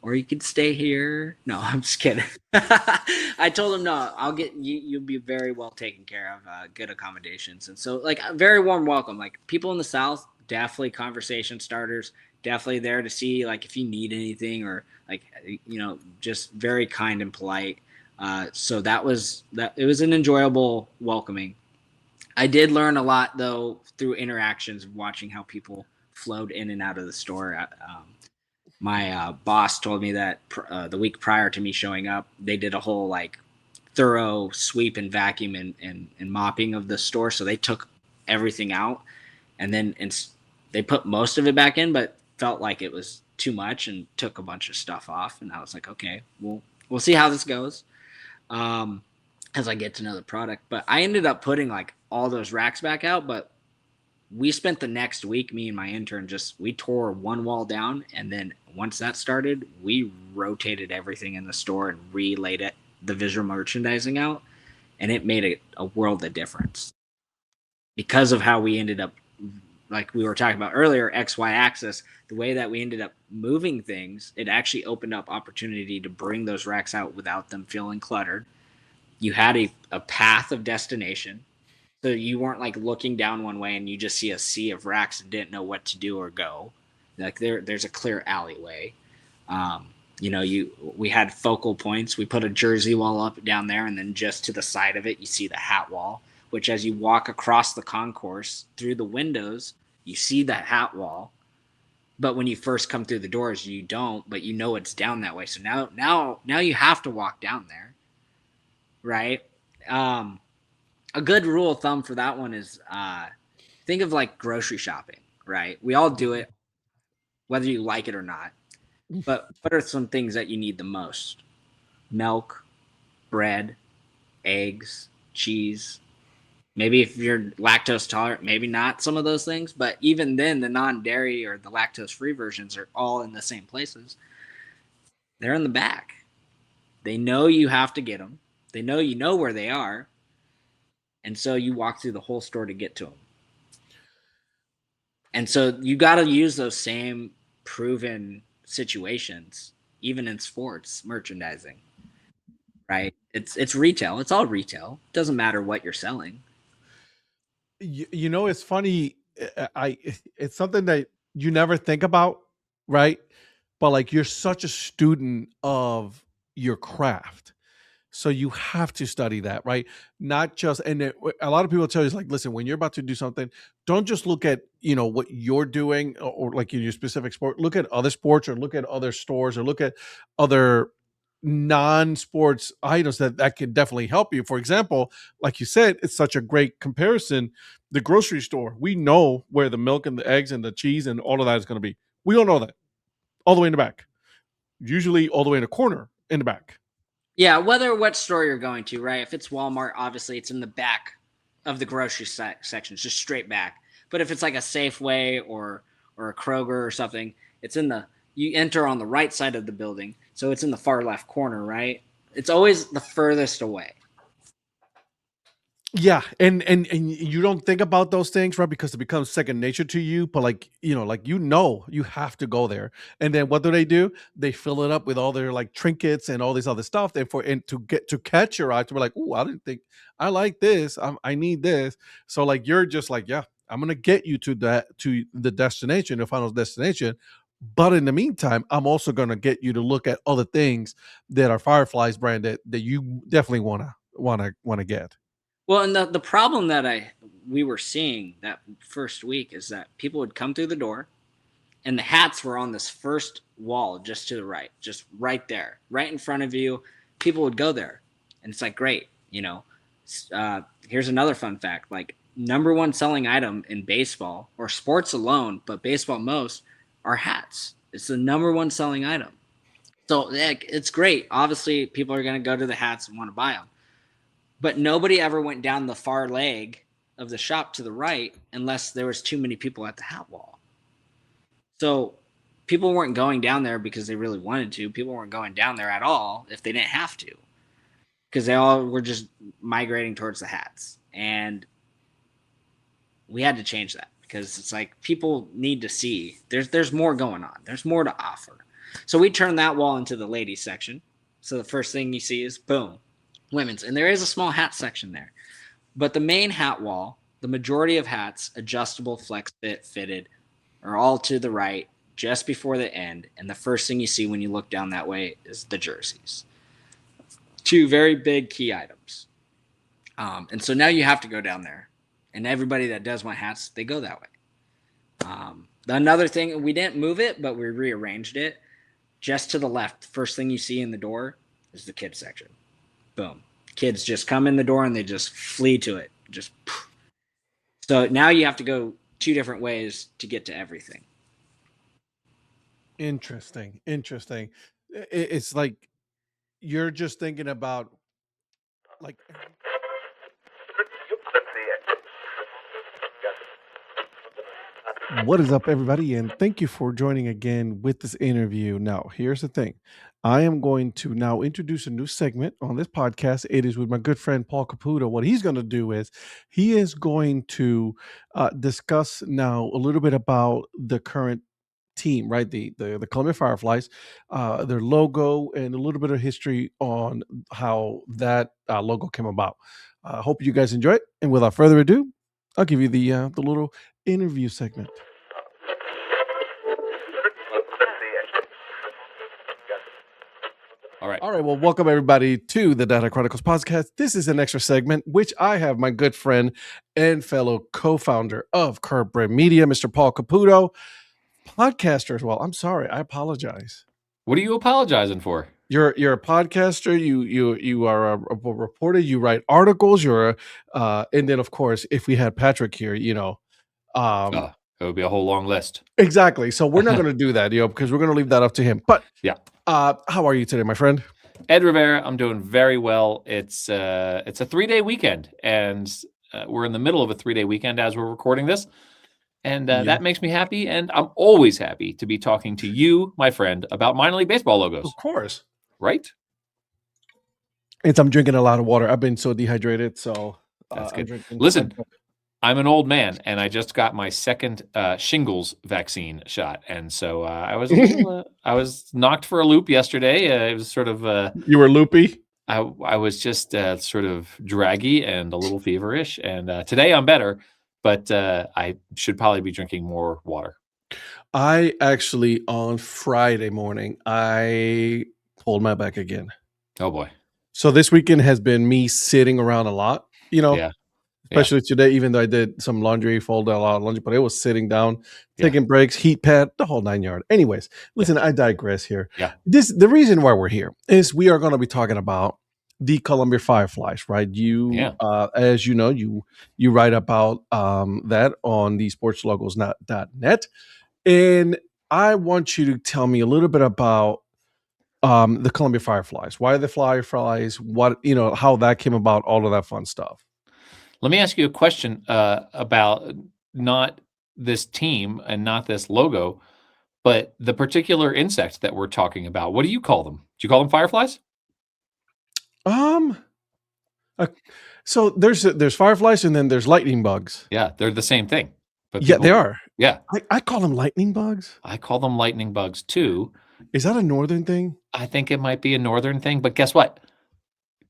"Or you could stay here." No, I'm just kidding. I told him, "No, I'll get you. You'll be very well taken care of. Good accommodations." And so, like, a very warm welcome. Like, people in the South, definitely conversation starters. Definitely there to see, like, if you need anything, or like, just very kind and polite. So that was that. It was an enjoyable welcoming. I did learn a lot though through interactions, watching how people flowed in and out of the store. My boss told me that the week prior to me showing up, they did a whole like thorough sweep and vacuum and mopping of the store. So they took everything out, and then they put most of it back in, but felt like it was too much and took a bunch of stuff off. And I was like, okay, we'll see how this goes, as I get to know the product. But I ended up putting like all those racks back out, but we spent the next week, me and my intern, we tore one wall down, and then once that started, we rotated everything in the store and relayed the visual merchandising out, and it made a world of difference. because of how we ended up, like we were talking about earlier, XY axis, the way that we ended up moving things, it actually opened up opportunity to bring those racks out without them feeling cluttered. You had a path of destination. So you weren't like looking down one way and you just see a sea of racks and didn't know what to do or go. Like there's a clear alleyway. Um, we had focal points. We put a jersey wall up down there, and then just to the side of it, you see the hat wall. Which, as you walk across the concourse through the windows, you see that hat wall. But when you first come through the doors, you don't. But you know it's down that way. So now you have to walk down there, right? Um, a good rule of thumb for that one is think of like grocery shopping, right? We all do it, whether you like it or not. But what are some things that you need the most? Milk, bread, eggs, cheese. Maybe if you're lactose tolerant, maybe not some of those things. But even then, the non dairy or the lactose free versions are all in the same places. They're in the back. They know you have to get them, they know you know where they are. And so you walk through the whole store to get to them. And so you got to use those same proven situations, even in sports merchandising, right? It's retail. It's all retail. It doesn't matter what you're selling. It's funny. It's something that you never think about, right? But like you're such a student of your craft. So you have to study that, right? Not just a lot of people tell you is like, listen, when you're about to do something, don't just look at what you're doing or like in your specific sport. Look at other sports or look at other stores or look at other non-sports items that can definitely help you. For example, like you said, it's such a great comparison. The grocery store, we know where the milk and the eggs and the cheese and all of that is going to be. We all know that all the way in the back, usually all the way in the corner in the back. Yeah, whether what store you're going to, right? If it's Walmart, obviously it's in the back of the grocery section, just straight back. But if it's like a Safeway or a Kroger or something, it's in the you enter on the right side of the building, so it's in the far left corner, right? It's always the furthest away. Yeah, and you don't think about those things, right? Because it becomes second nature to you. But like you have to go there. And then what do? They fill it up with all their like trinkets and all this other stuff. And to get to catch your eye, to be like, oh, I didn't think I like this. I need this. So like you're just like, yeah, I'm gonna get you to the destination, the final destination. But in the meantime, I'm also gonna get you to look at other things that are Fireflies branded that you definitely wanna get. Well, and the problem that we were seeing that first week is that people would come through the door and the hats were on this first wall just to the right, just right there, right in front of you. People would go there, and it's like great, you know. Here's another fun fact: like number one selling item in baseball or sports alone, but baseball most are hats. It's the number one selling item. So like, it's great. Obviously, people are going to go to the hats and want to buy them, but nobody ever went down the far leg of the shop to the right unless there was too many people at the hat wall. So people weren't going down there because they really wanted to. People weren't going down there at all if they didn't have to, because they all were just migrating towards the hats. And we had to change that because it's like people need to see there's more going on. There's more to offer. So we turned that wall into the ladies section. So the first thing you see is boom, women's. And there is a small hat section there. But the main hat wall, the majority of hats, adjustable, flex fit, fitted, are all to the right just before the end. And the first thing you see when you look down that way is the jerseys. Two very big key items. And so now you have to go down there. And everybody that does want hats, they go that way. Another thing, we didn't move it, but we rearranged it. Just to the left, the first thing you see in the door is the kids section. Boom. Kids just come in the door and they just flee to it. Just so now you have to go two different ways to get to everything. Interesting. Interesting. It's like you're just thinking about like what is up, everybody, and thank you for joining again with this interview. Now, here's the thing. I am going to now introduce a new segment on this podcast. It is with my good friend Paul Caputo. What he's going to do is he is going to discuss now a little bit about the current team, right? The Columbia Fireflies, their logo, and a little bit of history on how that logo came about. I hope you guys enjoy it. And without further ado, I'll give you the little interview segment. All right. Well, welcome everybody to the Data Chronicles podcast. This is an extra segment, which I have my good friend and fellow co-founder of Corporate Media, Mr. Paul Caputo, podcaster as well. I'm sorry, I apologize. What are you apologizing for? You're a podcaster. You are a reporter. You write articles. And then of course, if we had Patrick here, It would be a whole long list. Exactly. So we're not going to do that, because we're going to leave that up to him. But yeah. How are you today, my friend? Ed Rivera, I'm doing very well. It's a 3-day weekend, and we're in the middle of a 3-day weekend as we're recording this. And that makes me happy. And I'm always happy to be talking to you, my friend, about minor league baseball logos. Of course. Right? I'm drinking a lot of water. I've been so dehydrated. So that's good. Listen, I'm an old man, and I just got my second shingles vaccine shot, and so I was knocked for a loop yesterday. It was sort of you were loopy. I was just sort of draggy and a little feverish, and today I'm better, but I should probably be drinking more water. I actually on Friday morning I pulled my back again. Oh boy! So this weekend has been me sitting around a lot. Yeah. Especially today, even though I did some laundry, folded a lot of laundry, but it was sitting down, taking breaks, heat pad, the whole 9 yards. Anyways, listen, I digress here. Yeah. The reason why we're here is we are going to be talking about the Columbia Fireflies, right? As you know, you write about that on the sportslogos.net. And I want you to tell me a little bit about the Columbia Fireflies. Why the Fireflies? What, how that came about, all of that fun stuff. Let me ask you a question about not this team and not this logo, but the particular insect that we're talking about. What do you call them? Do you call them fireflies? So there's fireflies and then there's lightning bugs. Yeah, they're the same thing. But they are. Yeah. I call them lightning bugs. I call them lightning bugs too. Is that a northern thing? I think it might be a northern thing, but guess what?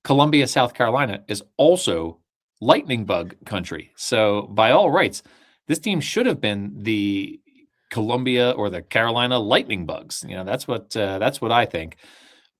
Columbia, South Carolina is also lightning bug country. So by all rights, this team should have been the Columbia or the Carolina lightning bugs. That's what I think.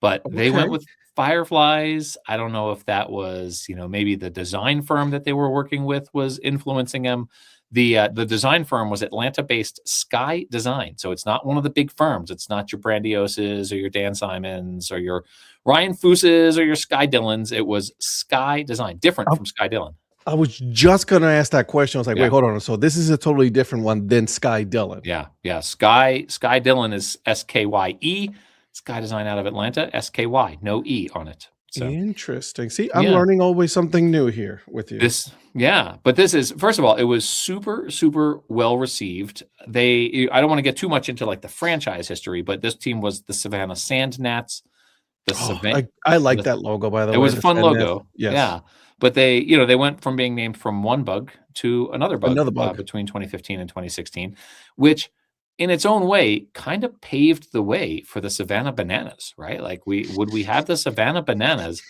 But they went with fireflies. I don't know if that was, maybe the design firm that they were working with was influencing them. The design firm was Atlanta-based Sky Design. So it's not one of the big firms. It's not your Brandioses or your Dan Simons or your Ryan Fooses or your Sky Dillons. It was Sky Design, different from Sky Dillon. I was just going to ask that question. I was like, wait, hold on. So this is a totally different one than Sky Dillon. Yeah. Sky Dillon is SKYE. Sky Design out of Atlanta, SKY, no E on it. So interesting. See, I'm learning always something new here with you. But this is, first of all, it was super, super well received. I don't want to get too much into like the franchise history, but this team was the Savannah Sand Gnats. I like that logo, by the way. It was a fun logo. Yes. Yeah. But they went from being named from one bug to another bug. Between 2015 and 2016, which in its own way kind of paved the way for the Savannah Bananas, right? Like would we have the Savannah Bananas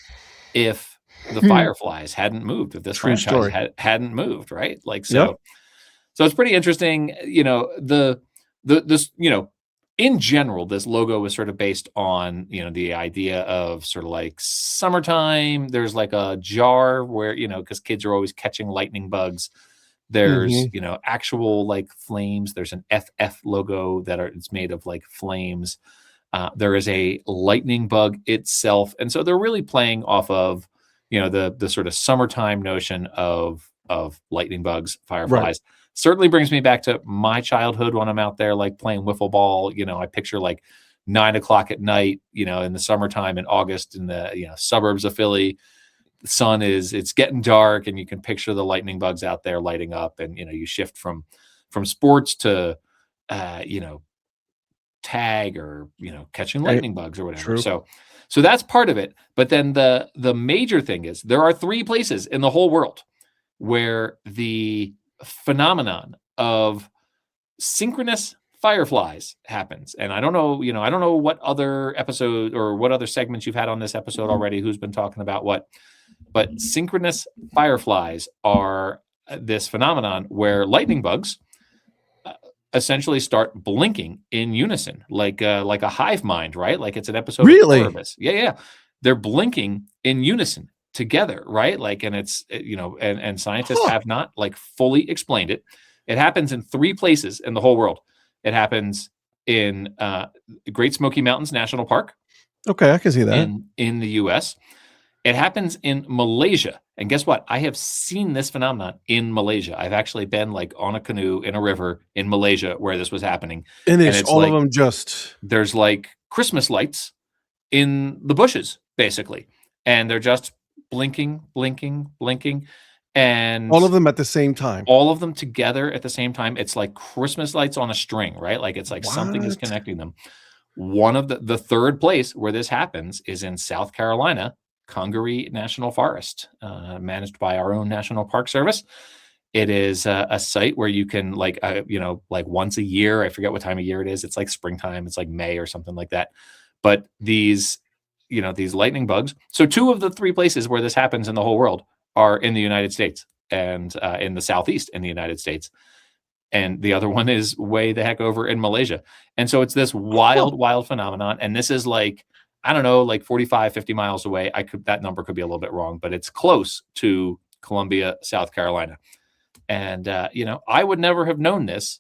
if the Fireflies hadn't moved, if this franchise hadn't moved, right? Like, so it's pretty interesting. In general, this logo was sort of based on, the idea of sort of like summertime. There's like a jar where, because kids are always catching lightning bugs. There's, actual like flames. There's an FF logo it's made of like flames. There is a lightning bug itself. And so they're really playing off of, the sort of summertime notion of lightning bugs, fireflies. Right. Certainly brings me back to my childhood when I'm out there, like playing wiffle ball. I picture like 9 o'clock at night, in the summertime in August in the, suburbs of Philly. The sun it's getting dark and you can picture the lightning bugs out there lighting up, and you shift from sports to tag or catching lightning bugs or whatever. True. So that's part of it. But then the major thing is there are 3 places in the whole world where the phenomenon of synchronous fireflies happens. And I don't know what other episode or what other segments you've had on this episode already, who's been talking about what, but synchronous fireflies are this phenomenon where lightning bugs essentially start blinking in unison, like a hive mind, right? Like it's an episode Really? of Pluribus. Yeah. They're blinking in unison together, right? Like, and it's, and scientists have not like fully explained it. It happens in 3 places in the whole world. It happens in Great Smoky Mountains National Park. Okay, I can see that. In the US. It happens in Malaysia. And guess what? I have seen this phenomenon in Malaysia. I've actually been like on a canoe in a river in Malaysia where this was happening. And it's all like, of them just... There's like Christmas lights in the bushes, basically. And they're just blinking. And all of them at the same time. All of them together at the same time. It's like Christmas lights on a string, right? Like it's like something is connecting them. One of the third place where this happens is in South Carolina, Congaree National Forest, managed by our own National Park Service. It is a site where you can like once a year, I forget what time of year it is. It's like springtime. It's like May or something like that. But these lightning bugs. So 2 of the 3 places where this happens in the whole world are in the United States and in the Southeast in the United States. And the other one is way the heck over in Malaysia. And so it's this wild phenomenon. And this is like, I don't know, like 45, 50 miles away. That number could be a little bit wrong, but it's close to Columbia, South Carolina. And, I would never have known this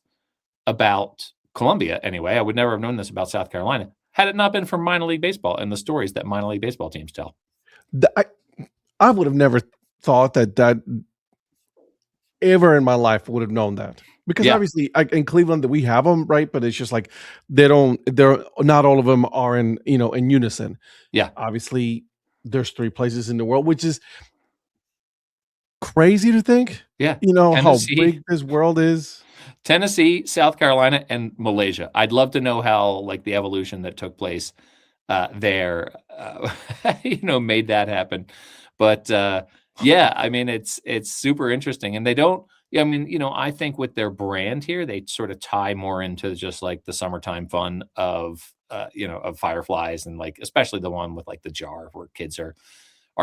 about Columbia anyway. I would never have known this about South Carolina had it not been for minor league baseball and the stories that minor league baseball teams tell. I would have never thought that ever in my life would have known that. Because obviously in Cleveland that we have them, right? But it's just like they're not all of them are in unison. Yeah. Obviously there's 3 places in the world, which is crazy to think. Yeah. Tennessee, how big this world is. Tennessee, South Carolina, and Malaysia. I'd love to know how like the evolution that took place there, made that happen. But I mean, it's super interesting, and they don't. I mean, I think with their brand here, they sort of tie more into just like the summertime fun of fireflies, and like especially the one with like the jar where kids are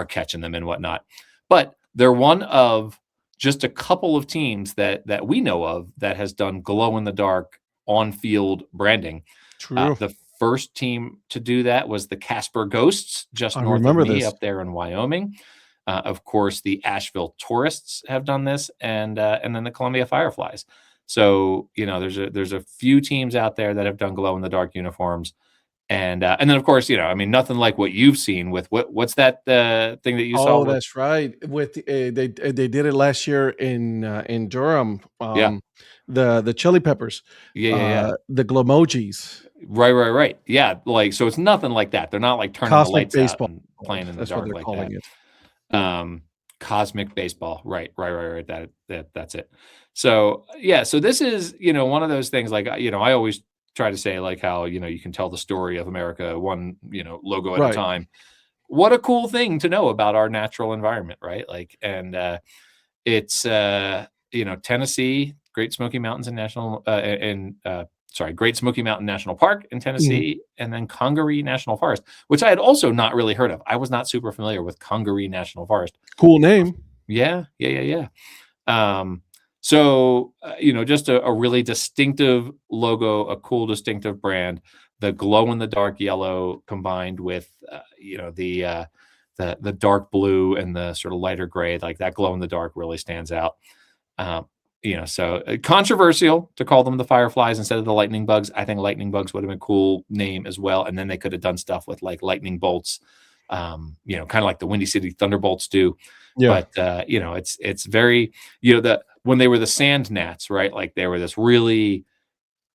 catching them and whatnot. But they're one of just a couple of teams that we know of that has done glow in the dark on field branding. True. The first team to do that was the Casper Ghosts, just north of me up there in Wyoming. Of course, the Asheville Tourists have done this, and then the Columbia Fireflies. So there's a few teams out there that have done glow in the dark uniforms, and then of course nothing like what you've seen with what's that thing that you saw? Oh, that's right. With they did it last year in Durham. The chili peppers. Yeah. The glowmojis. Right. Yeah, like so it's nothing like that. They're not like turning the lights baseball. out and playing in the That's dark what they're like calling that. it. Cosmic baseball. Right. That's it. So so this is one of those things like I always try to say like how you can tell the story of America one logo at a time. What a cool thing to know about our natural environment, right? Like, and it's Tennessee, Great Smoky Mountains Great Smoky Mountain National Park in Tennessee, and then Congaree National Forest, which I had also not really heard of. I was not super familiar with Congaree National Forest. Cool name. Yeah. So, just a really distinctive logo, a cool, distinctive brand. The glow in the dark yellow combined with, the dark blue and the sort of lighter gray, like that glow in the dark really stands out. So controversial to call them the Fireflies instead of the lightning bugs. I think lightning bugs would have been a cool name as well. And then they could have done stuff with like lightning bolts, kind of like the Windy City Thunderbolts do. Yeah. But, it's very, when they were the sand gnats, right? Like they were this really,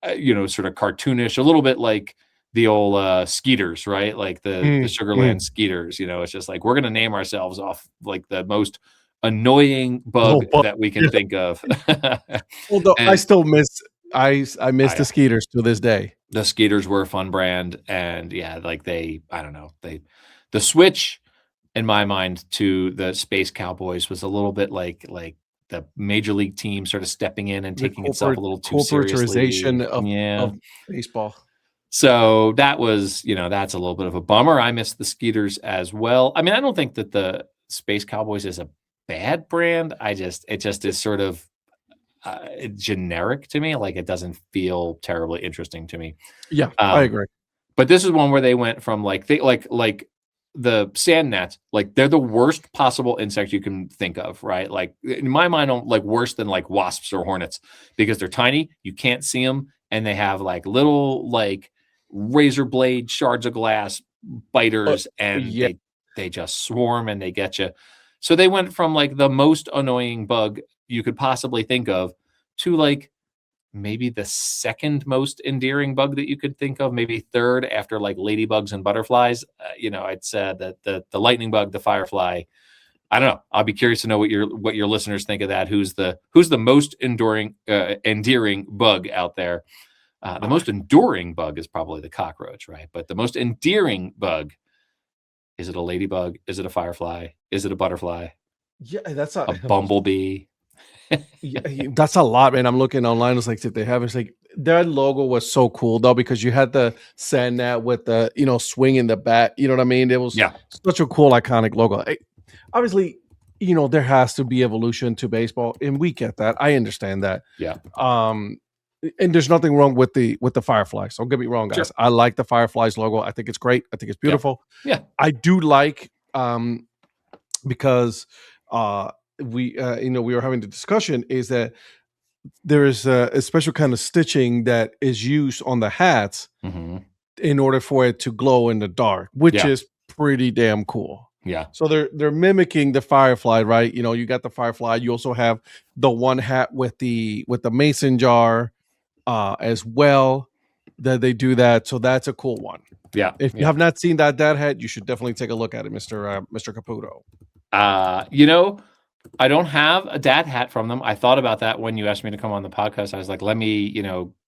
sort of cartoonish, a little bit like the old Skeeters, right? Like the Sugarland Skeeters, it's just like, we're going to name ourselves off like the most annoying bug that we can think of. Although I still miss I miss the Skeeters to this day. The Skeeters were a fun brand, and like I don't know, the switch in my mind to the Space Cowboys was a little bit like the major league team sort of stepping in and The taking itself a little too corporatization seriously. of baseball. So that was, that's a little bit of a bummer. I miss the Skeeters as well. I mean, I don't think that the Space Cowboys is a bad brand. It just is sort of generic to me. Like, it doesn't feel terribly interesting to me. Yeah, I agree. But this is one where they went from like the sand gnats, like they're the worst possible insect you can think of, right? Like in my mind, like worse than like wasps or hornets because they're tiny, you can't see them, and they have like little like razor blade shards of glass biters, and they just swarm and they get you. So they went from like the most annoying bug you could possibly think of to like maybe the second most endearing bug that you could think of, maybe third after like ladybugs and butterflies. I'd said that the lightning bug, the firefly. I don't know. I'll be curious to know what your listeners think of that. Who's the most endearing bug out there? The most enduring bug is probably the cockroach, right? But the most endearing bug, is it a ladybug? Is it a firefly? Is it a butterfly? Yeah, that's a bumblebee. Yeah, that's a lot, man. I'm looking online. It's like if they have, it's like their logo was so cool though, because you had the sand gnat with the swinging the bat. You know what I mean? It was such a cool, iconic logo. Obviously, there has to be evolution to baseball, and we get that. I understand that. Yeah. And there's nothing wrong with the Fireflies. Don't get me wrong, guys. Sure. I like the Fireflies logo. I think it's great. I think it's beautiful. Yeah. I do like because we were having the discussion is that there is a special kind of stitching that is used on the hats in order for it to glow in the dark, which is pretty damn cool. Yeah. So they're mimicking the Firefly, right? You got the Firefly. You also have the one hat with the mason jar as well that they do that. So that's a cool one. Yeah. If you have not seen that hat, you should definitely take a look at it, Mr. Caputo. I don't have a dad hat from them. I thought about that when you asked me to come on the podcast. I was like, let me,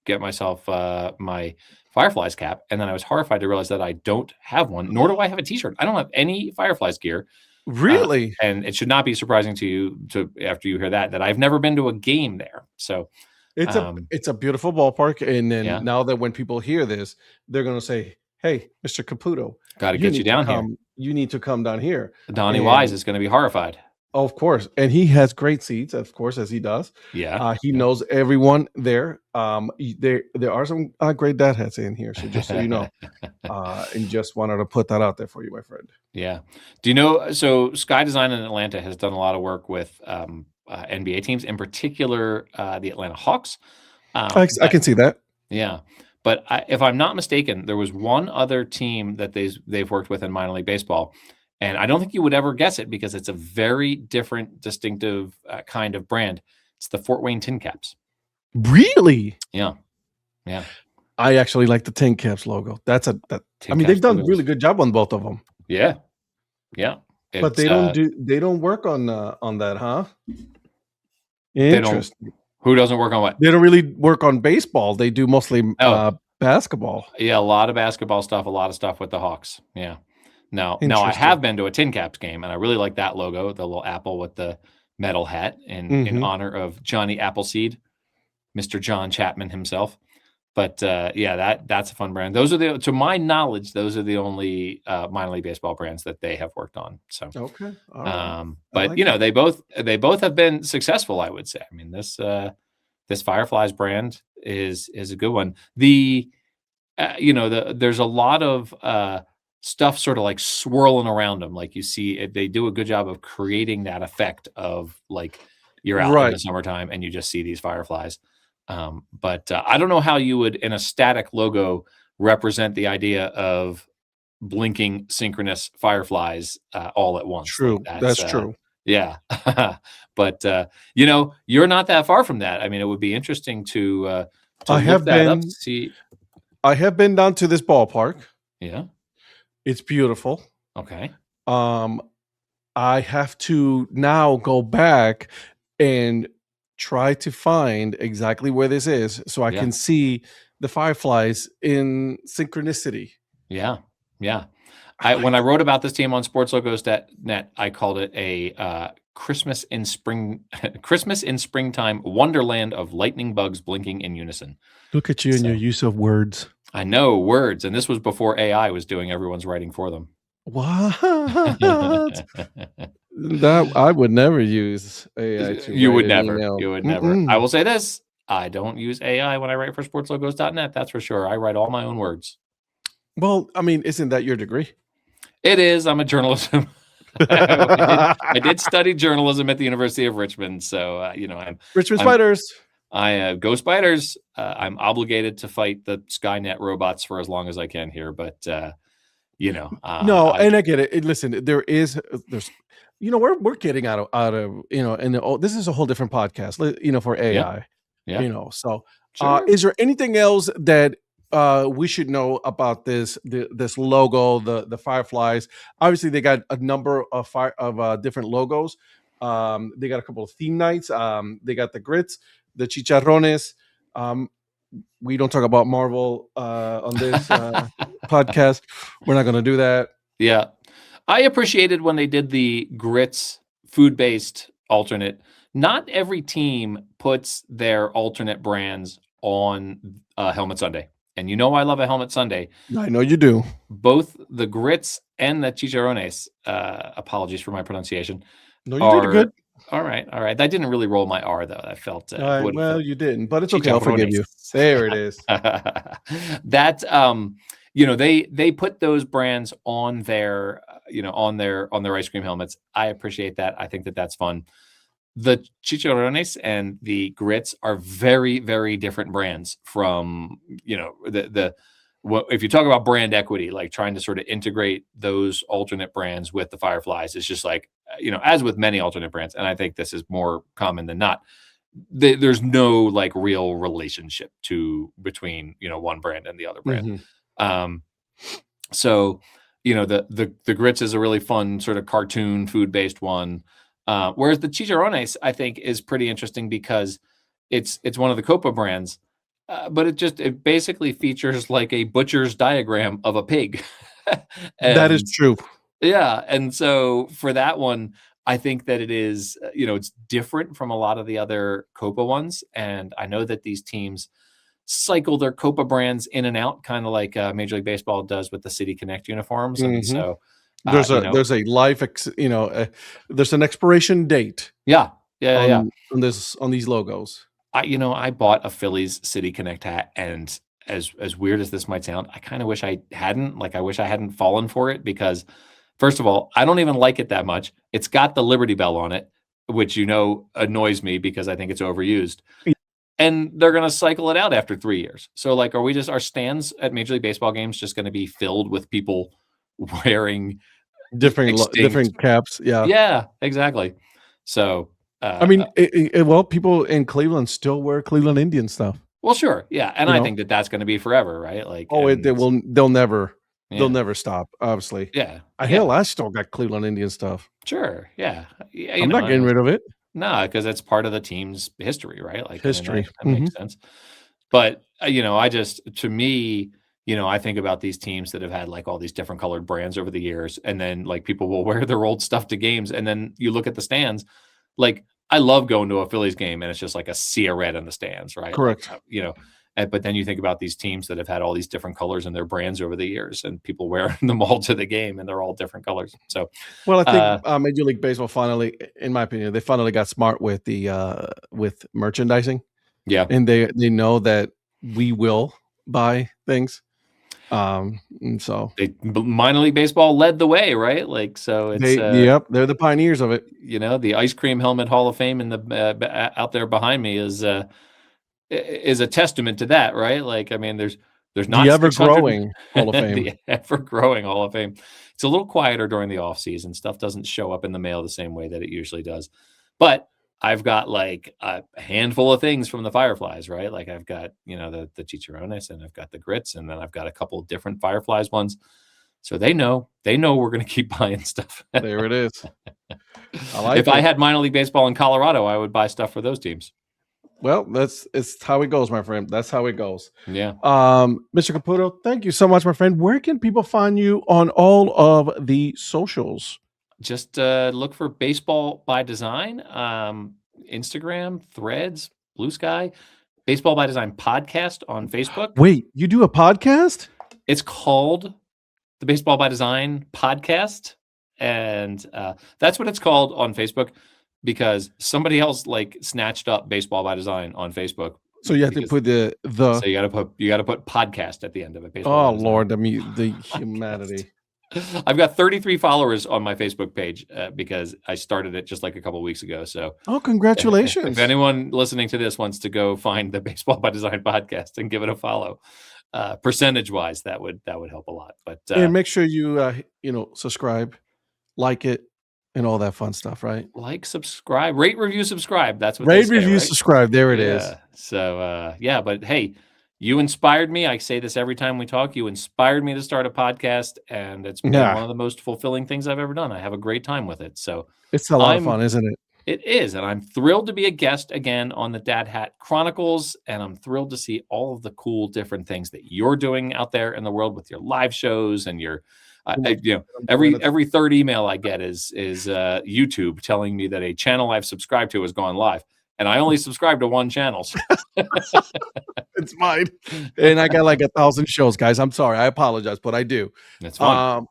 get myself my Fireflies cap. And then I was horrified to realize that I don't have one, nor do I have a t-shirt. I don't have any Fireflies gear. Really? And it should not be surprising to you after you hear that I've never been to a game there. So it's a beautiful ballpark. And then now that when people hear this, they're going to say, hey, Mr. Caputo, got to get you down here. You need to come down here. Donnie Wise is going to be horrified. Oh, of course. And he has great seats, of course, as he does. Yeah. He knows everyone there. There are some great dad hats in here. So just so you know, and just wanted to put that out there for you, my friend. Yeah. Do you know, so Sky Design in Atlanta has done a lot of work with NBA teams, in particular, the Atlanta Hawks. I can see that. Yeah. But if I'm not mistaken, there was one other team that they've worked with in minor league baseball. And I don't think you would ever guess it because it's a very different, distinctive kind of brand. It's the Fort Wayne Tin Caps. Really? Yeah. Yeah. I actually like the Tin Caps logo. They've done a really good job on both of them. Yeah. Yeah. But they don't work on that, huh? Interesting. Who doesn't work on what? They don't really work on baseball. They do mostly basketball. Yeah, a lot of basketball stuff, a lot of stuff with the Hawks. Yeah. Now I have been to a Tin Caps game, and I really like that logo, the little apple with the metal hat in honor of Johnny Appleseed, Mr. John Chapman himself. But that's a fun brand. To my knowledge, those are the only minor league baseball brands that they have worked on. So okay, all right. But they both have been successful, I would say. I mean, this Fireflies brand is a good one. There's a lot of stuff sort of like swirling around them. Like you see, they do a good job of creating that effect of like you're out in the summertime and you just see these fireflies. But I don't know how you would, in a static logo, represent the idea of blinking synchronous fireflies all at once. True. Like that's true. Yeah. But, you're not that far from that. I mean, it would be interesting to I have been down to this ballpark. Yeah. It's beautiful. Okay. I have to now go back and try to find exactly where this is so I can see the Fireflies in synchronicity. Yeah. When I wrote about this team on sportslogos.net, I called it a Christmas in springtime wonderland of lightning bugs blinking in unison. Look at you and your use of words. I know words, and this was before AI was doing everyone's writing for them. What? That I would never use AI to You write would an never. email. You would never. I will say this: I don't use AI when I write for sportslogos.net. That's for sure. I write all my own words. Well, I mean, isn't that your degree? It is. I'm a journalism. I did study journalism at the University of Richmond, so I'm Richmond Spiders. I go Spiders. I'm obligated to fight the Skynet robots for as long as I can here, but no, and I get it. Listen, there's we're getting out of and this is a whole different podcast, for AI. Yeah. So Sure. is there anything else that we should know about this logo, the Fireflies? Obviously, they got a number of different logos. They got a couple of theme nights. They got the grits, the chicharrones. We don't talk about Marvel on this podcast. We're not going to do that. Yeah. I appreciated when they did the grits food-based alternate. Not every team puts their alternate brands on Helmet Sunday. And I love a Helmet Sunday. I know you do. Both the grits and the chicharrones, apologies for my pronunciation. No, you did good. All right. That didn't really roll my R, though. I felt well, you didn't, but it's okay. I'll forgive you. There it is. That they put those brands on their on their ice cream helmets. I appreciate that. I think that's fun. The chicharrones and the grits are very, very different brands from if you talk about brand equity, like trying to sort of integrate those alternate brands with the Fireflies, it's just like, as with many alternate brands, and I think this is more common than not, there's no like real relationship between one brand and the other brand. Mm-hmm. So the grits is a really fun sort of cartoon food-based one. Whereas the chicharrones, I think, is pretty interesting because it's one of the Copa brands, but it basically features like a butcher's diagram of a pig. That is true. Yeah, and so for that one, I think that it is, it's different from a lot of the other Copa ones, and I know that these teams cycle their Copa brands in and out, kind of like Major League Baseball does with the City Connect uniforms, and so. There's a life, there's an expiration date. Yeah. On these logos. I bought a Phillies City Connect hat, and as weird as this might sound, I kind of wish I hadn't. Like, I wish I hadn't fallen for it because, first of all, I don't even like it that much. It's got the Liberty Bell on it, which annoys me because I think it's overused. And they're going to cycle it out after 3 years. So, like, are our stands at Major League Baseball games just going to be filled with people wearing different caps? Yeah, exactly. So people in Cleveland still wear Cleveland Indian stuff. Well, sure, yeah, and I think that's going to be forever, right? Like, they'll never stop. Obviously, yeah. I still got Cleveland Indian stuff. Sure, yeah. I'm not getting rid of it. No, because it's part of the team's history, right? Like history. That makes sense. But to me, I think about these teams that have had like all these different colored brands over the years, and then like people will wear their old stuff to games, and then you look at the stands. Like, I love going to a Phillies game, and it's just like a sea of red in the stands, right? Correct. Like, but then you think about these teams that have had all these different colors in their brands over the years, and people wearing them all to the game, and they're all different colors. So, well, I think Major League Baseball finally, in my opinion, they finally got smart with the with merchandising. Yeah, and they know that we will buy things. And so minor league baseball led the way, right? Like, so it's they're the pioneers of it. The ice cream helmet Hall of Fame in the out there behind me is a testament to that, right? Like, I mean, there's not the ever growing Hall of Fame. The ever growing Hall of Fame. It's a little quieter during the off season. Stuff doesn't show up in the mail the same way that it usually does, but I've got like a handful of things from the Fireflies, right? Like, I've got, the chicharrones, and I've got the grits, and then I've got a couple of different Fireflies ones. So they know we're going to keep buying stuff. There it is. If I had minor league baseball in Colorado, I would buy stuff for those teams. Well, it's how it goes, my friend. That's how it goes. Yeah. Mr. Caputo, thank you so much, my friend. Where can people find you on all of the socials? Just look for Baseball by Design, Instagram, Threads, Blue Sky, Baseball by Design podcast on Facebook. Wait, you do a podcast? It's called the Baseball by Design podcast, and that's what it's called on Facebook because somebody else like snatched up Baseball by Design on Facebook. So you have to put the. So you got to put podcast at the end of it. Baseball Lord, I mean the humanity. I've got 33 followers on my Facebook page because I started it just like a couple of weeks ago. So, congratulations! If anyone listening to this wants to go find the Baseball by Design podcast and give it a follow, percentage wise, that would help a lot. But and make sure you subscribe, like it, and all that fun stuff. Right? Like, subscribe, rate, review, subscribe. That's what rate, they say, review, right? subscribe. There it is. So but hey. You inspired me. I say this every time we talk. You inspired me to start a podcast, and it's been one of the most fulfilling things I've ever done. I have a great time with it. So it's a lot of fun, isn't it? It is, and I'm thrilled to be a guest again on the Dad Hat Chronicles, and I'm thrilled to see all of the cool different things that you're doing out there in the world with your live shows and your every third email I get is YouTube telling me that a channel I've subscribed to has gone live. And I only subscribe to one channel. So. It's mine. And I got like 1,000 shows, guys. I'm sorry. I apologize, but I do. That's fine.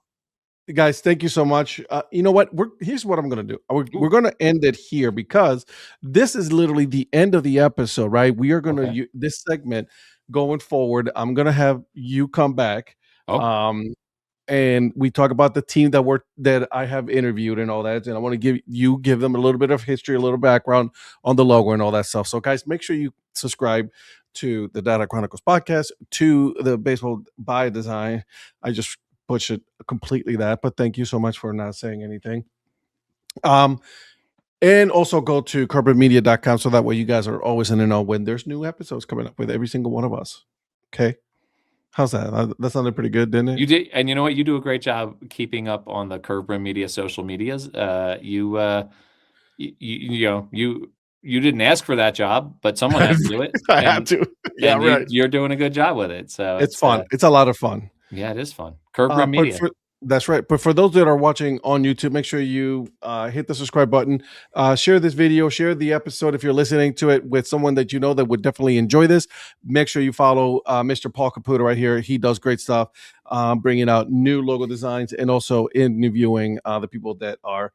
Guys, thank you so much. You know what? Here's what I'm going to do. We're going to end it here because this is literally the end of the episode, right? We are going to, this segment going forward, I'm going to have you come back. And we talk about the team that I have interviewed and all that. And I want to give them a little bit of history, a little background on the logo and all that stuff. So guys, make sure you subscribe to the Data Chronicles podcast, to the Baseball by Design. I just butchered completely that, but thank you so much for not saying anything. And also go to corporatemedia.com so that way you guys are always in the know when there's new episodes coming up with every single one of us. Okay. How's that? That sounded pretty good, didn't it? You did, and you know what? You do a great job keeping up on the Curve Brim Media social medias. You didn't ask for that job, but someone had to do it. I had to. Yeah, right. You're doing a good job with it. So it's fun. It's a lot of fun. Yeah, it is fun. Curve Brim Media. That's right. But for those that are watching on YouTube, make sure you hit the subscribe button, share this video, share the episode if you're listening to it with someone that you know that would definitely enjoy this. Make sure you follow Mr. Paul Caputo right here. He does great stuff, bringing out new logo designs and also interviewing the people that are,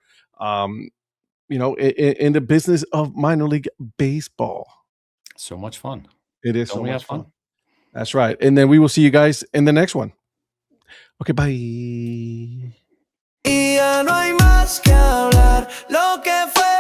in the business of minor league baseball. So much fun. It is so much fun. That's right. And then we will see you guys in the next one. Okay, bye. Y ya no hay más que hablar, lo que fue